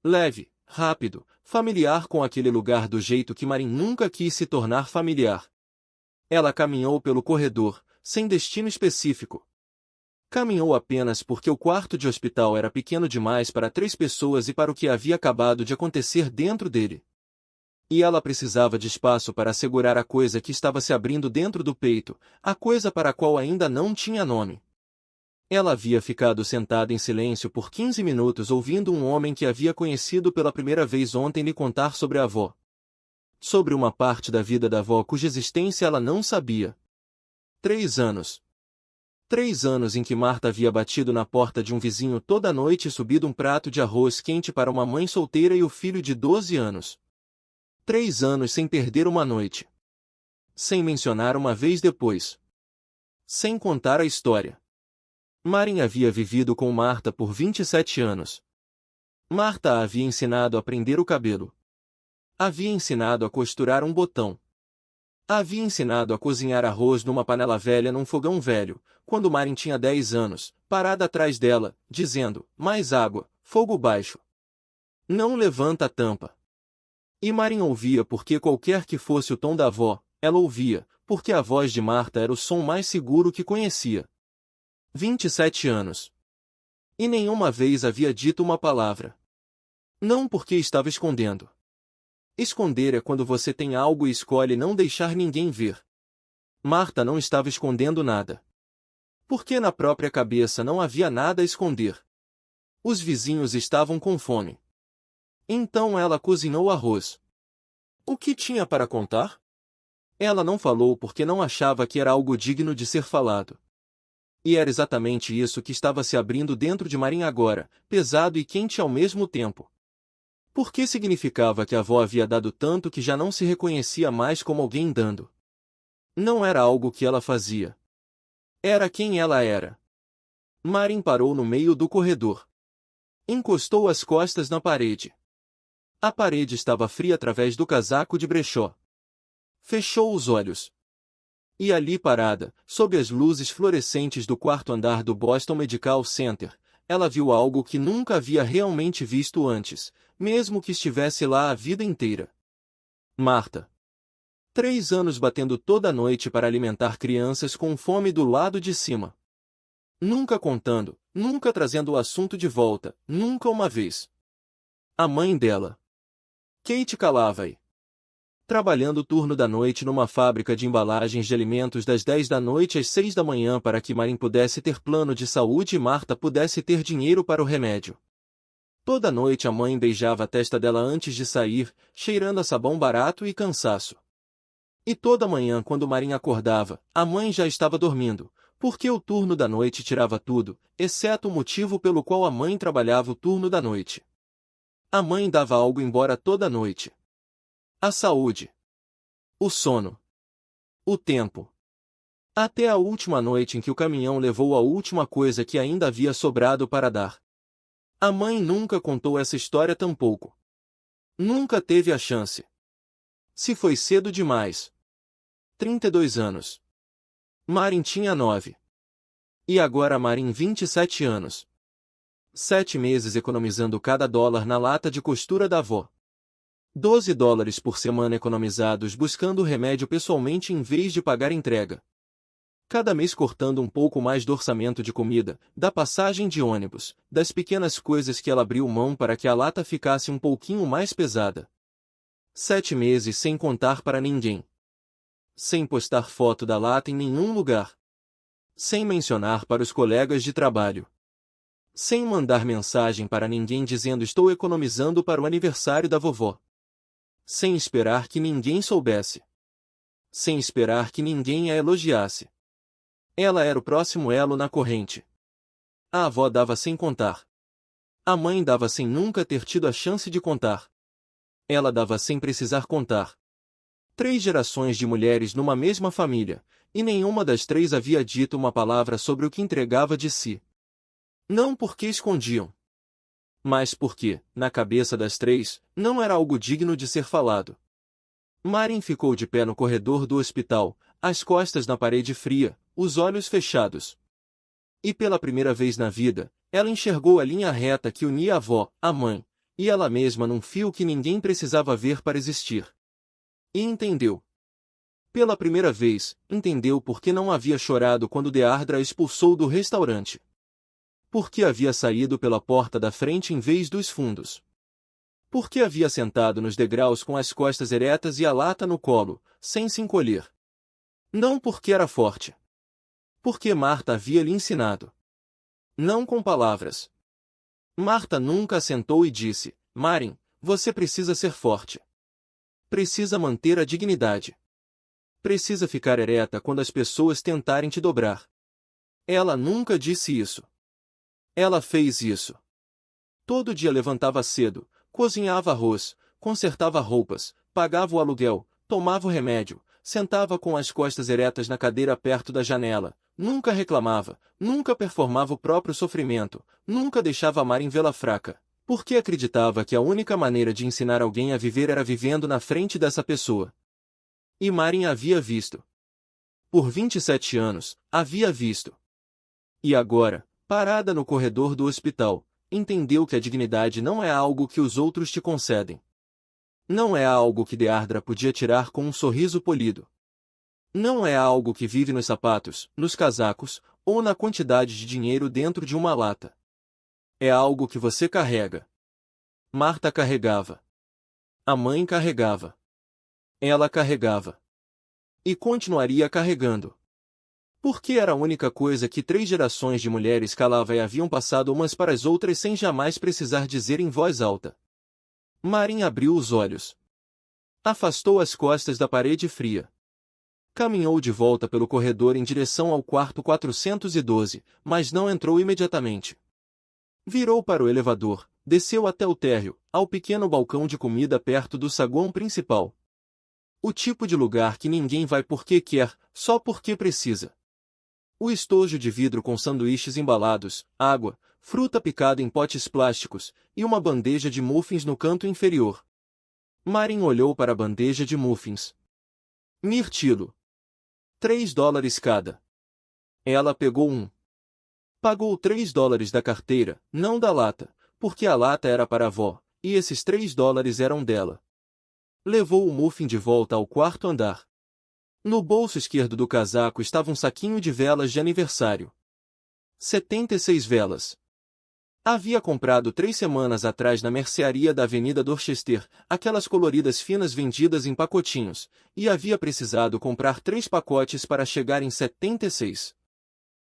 Leve, rápido, familiar com aquele lugar do jeito que Marin nunca quis se tornar familiar. Ela caminhou pelo corredor, sem destino específico. Caminhou apenas porque o quarto de hospital era pequeno demais para 3 pessoas e para o que havia acabado de acontecer dentro dele. E ela precisava de espaço para segurar a coisa que estava se abrindo dentro do peito, a coisa para a qual ainda não tinha nome. Ela havia ficado sentada em silêncio por 15 minutos ouvindo um homem que havia conhecido pela primeira vez ontem lhe contar sobre a avó. Sobre uma parte da vida da avó cuja existência ela não sabia. 3 anos. 3 anos em que Marta havia batido na porta de um vizinho toda noite e subido um prato de arroz quente para uma mãe solteira e o filho de 12 anos. 3 anos sem perder uma noite. Sem mencionar uma vez depois. Sem contar a história. Marin havia vivido com Marta por 27 anos. Marta a havia ensinado a prender o cabelo. Havia ensinado a costurar um botão. Havia ensinado a cozinhar arroz numa panela velha num fogão velho, quando Marin tinha 10 anos, parada atrás dela, dizendo, mais água, fogo baixo. Não levanta a tampa. E Marin ouvia porque qualquer que fosse o tom da avó, ela ouvia, porque a voz de Marta era o som mais seguro que conhecia. 27 anos. E nenhuma vez havia dito uma palavra. Não porque estava escondendo. Esconder é quando você tem algo e escolhe não deixar ninguém ver. Marta não estava escondendo nada. Porque na própria cabeça não havia nada a esconder. Os vizinhos estavam com fome. Então ela cozinhou arroz. O que tinha para contar? Ela não falou porque não achava que era algo digno de ser falado. E era exatamente isso que estava se abrindo dentro de Marin agora, pesado e quente ao mesmo tempo. Porque significava que a avó havia dado tanto que já não se reconhecia mais como alguém dando. Não era algo que ela fazia. Era quem ela era. Marin parou no meio do corredor. Encostou as costas na parede. A parede estava fria através do casaco de brechó. Fechou os olhos. E ali parada, sob as luzes fluorescentes do quarto andar do Boston Medical Center, ela viu algo que nunca havia realmente visto antes, mesmo que estivesse lá a vida inteira. Marta. 3 anos batendo toda noite para alimentar crianças com fome do lado de cima. Nunca contando, nunca trazendo o assunto de volta, nunca uma vez. A mãe dela. Kate Calavai. Trabalhando o turno da noite numa fábrica de embalagens de alimentos das 10 da noite às 6 da manhã para que Marin pudesse ter plano de saúde e Marta pudesse ter dinheiro para o remédio. Toda noite a mãe beijava a testa dela antes de sair, cheirando a sabão barato e cansaço. E toda manhã quando Marin acordava, a mãe já estava dormindo, porque o turno da noite tirava tudo, exceto o motivo pelo qual a mãe trabalhava o turno da noite. A mãe dava algo embora toda noite. A saúde. O sono. O tempo. Até a última noite em que o caminhão levou a última coisa que ainda havia sobrado para dar. A mãe nunca contou essa história tampouco. Nunca teve a chance. Se foi cedo demais. 32 anos. Marin tinha 9. E agora Marin 27 anos. 7 meses economizando cada dólar na lata de costura da avó. $12 por semana economizados buscando o remédio pessoalmente em vez de pagar entrega. Cada mês cortando um pouco mais do orçamento de comida, da passagem de ônibus, das pequenas coisas que ela abriu mão para que a lata ficasse um pouquinho mais pesada. 7 meses sem contar para ninguém. Sem postar foto da lata em nenhum lugar. Sem mencionar para os colegas de trabalho. Sem mandar mensagem para ninguém dizendo estou economizando para o aniversário da vovó. Sem esperar que ninguém soubesse. Sem esperar que ninguém a elogiasse. Ela era o próximo elo na corrente. A avó dava sem contar. A mãe dava sem nunca ter tido a chance de contar. Ela dava sem precisar contar. 3 gerações de mulheres numa mesma família, e nenhuma das 3 havia dito uma palavra sobre o que entregava de si. Não porque escondiam. Mas porque, na cabeça das 3, não era algo digno de ser falado. Marin ficou de pé no corredor do hospital, as costas na parede fria, os olhos fechados. E pela primeira vez na vida, ela enxergou a linha reta que unia a avó, a mãe, e ela mesma num fio que ninguém precisava ver para existir. E entendeu. Pela primeira vez, entendeu por que não havia chorado quando Deardra a expulsou do restaurante. Porque havia saído pela porta da frente em vez dos fundos. Porque havia sentado nos degraus com as costas eretas e a lata no colo, sem se encolher. Não porque era forte. Porque Marta havia lhe ensinado. Não com palavras. Marta nunca assentou e disse: Marin, você precisa ser forte. Precisa manter a dignidade. Precisa ficar ereta quando as pessoas tentarem te dobrar. Ela nunca disse isso. Ela fez isso. Todo dia levantava cedo, cozinhava arroz, consertava roupas, pagava o aluguel, tomava o remédio, sentava com as costas eretas na cadeira perto da janela, nunca reclamava, nunca performava o próprio sofrimento, nunca deixava a Marin vê-la fraca, porque acreditava que a única maneira de ensinar alguém a viver era vivendo na frente dessa pessoa. E Marin havia visto. Por 27 anos, havia visto. E agora, parada no corredor do hospital, entendeu que a dignidade não é algo que os outros te concedem. Não é algo que Deardra podia tirar com um sorriso polido. Não é algo que vive nos sapatos, nos casacos, ou na quantidade de dinheiro dentro de uma lata. É algo que você carrega. Marta carregava. A mãe carregava. Ela carregava. E continuaria carregando. Porque era a única coisa que 3 gerações de mulheres calava e haviam passado umas para as outras sem jamais precisar dizer em voz alta. Marin abriu os olhos. Afastou as costas da parede fria. Caminhou de volta pelo corredor em direção ao quarto 412, mas não entrou imediatamente. Virou para o elevador, desceu até o térreo, ao pequeno balcão de comida perto do saguão principal. O tipo de lugar que ninguém vai porque quer, só porque precisa. O estojo de vidro com sanduíches embalados, água, fruta picada em potes plásticos, e uma bandeja de muffins no canto inferior. Marin olhou para a bandeja de muffins. Mirtilo. $3 cada. Ela pegou um. Pagou $3 da carteira, não da lata, porque a lata era para a avó, e esses $3 eram dela. Levou o muffin de volta ao quarto andar. No bolso esquerdo do casaco estava um saquinho de velas de aniversário. 76 velas. Havia comprado 3 semanas atrás na mercearia da Avenida Dorchester, aquelas coloridas finas vendidas em pacotinhos, e havia precisado comprar 3 pacotes para chegar em 76.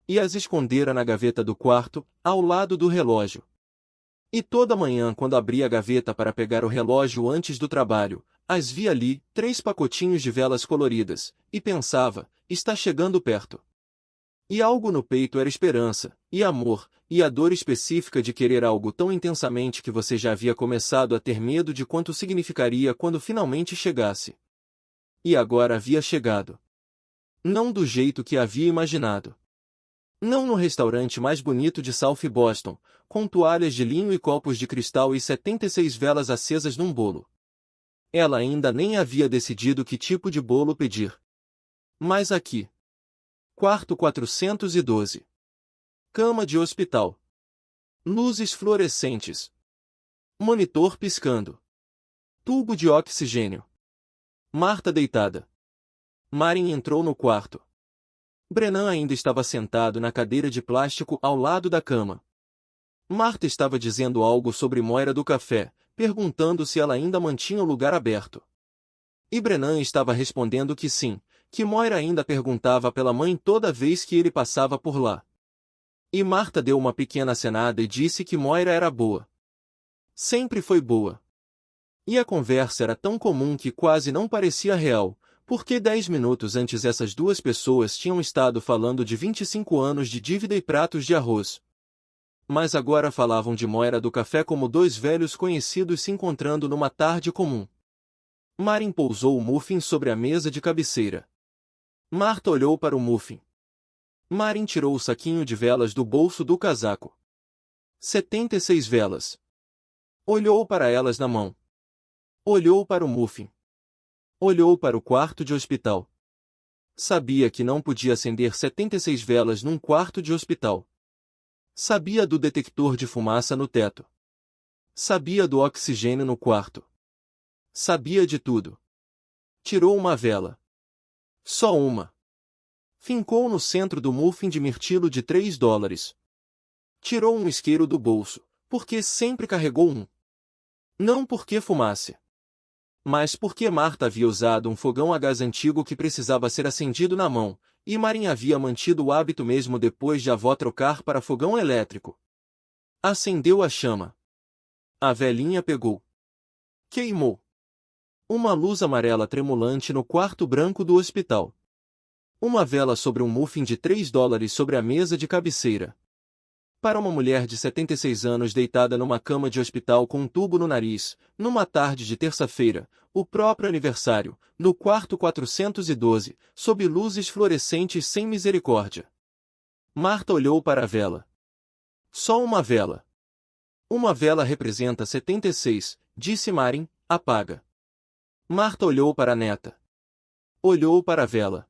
E as escondera na gaveta do quarto, ao lado do relógio. E toda manhã, quando abria a gaveta para pegar o relógio antes do trabalho, as via ali, 3 pacotinhos de velas coloridas, e pensava, está chegando perto. E algo no peito era esperança, e amor, e a dor específica de querer algo tão intensamente que você já havia começado a ter medo de quanto significaria quando finalmente chegasse. E agora havia chegado. Não do jeito que havia imaginado. Não no restaurante mais bonito de South Boston, com toalhas de linho e copos de cristal e 76 velas acesas num bolo. Ela ainda nem havia decidido que tipo de bolo pedir. Mas aqui. Quarto 412. Cama de hospital. Luzes fluorescentes. Monitor piscando. Tubo de oxigênio. Marta deitada. Marin entrou no quarto. Brennan ainda estava sentado na cadeira de plástico ao lado da cama. Marta estava dizendo algo sobre Moira do café, perguntando se ela ainda mantinha o lugar aberto. E Brennan estava respondendo que sim, que Moira ainda perguntava pela mãe toda vez que ele passava por lá. E Marta deu uma pequena acenada e disse que Moira era boa. Sempre foi boa. E a conversa era tão comum que quase não parecia real, porque 10 minutos antes essas duas pessoas tinham estado falando de 25 anos de dívida e pratos de arroz. Mas agora falavam de Moira do café como 2 velhos conhecidos se encontrando numa tarde comum. Marin pousou o muffin sobre a mesa de cabeceira. Marta olhou para o muffin. Marin tirou o saquinho de velas do bolso do casaco. 76 velas. Olhou para elas na mão. Olhou para o muffin. Olhou para o quarto de hospital. Sabia que não podia acender 76 velas num quarto de hospital. Sabia do detector de fumaça no teto. Sabia do oxigênio no quarto. Sabia de tudo. Tirou uma vela. Só uma. Fincou no centro do muffin de mirtilo de $3. Tirou um isqueiro do bolso, porque sempre carregou um. Não porque fumasse. Mas porque Marta havia usado um fogão a gás antigo que precisava ser acendido na mão, e Marin havia mantido o hábito mesmo depois de a avó trocar para fogão elétrico. Acendeu a chama. A velhinha pegou. Queimou. Uma luz amarela tremulante no quarto branco do hospital. Uma vela sobre um muffin de $3 sobre a mesa de cabeceira. Para uma mulher de 76 anos deitada numa cama de hospital com um tubo no nariz, numa tarde de terça-feira, o próprio aniversário, no quarto 412, sob luzes fluorescentes sem misericórdia. Marta olhou para a vela. Só uma vela. Uma vela representa 76, disse Marin, apaga. Marta olhou para a neta. Olhou para a vela.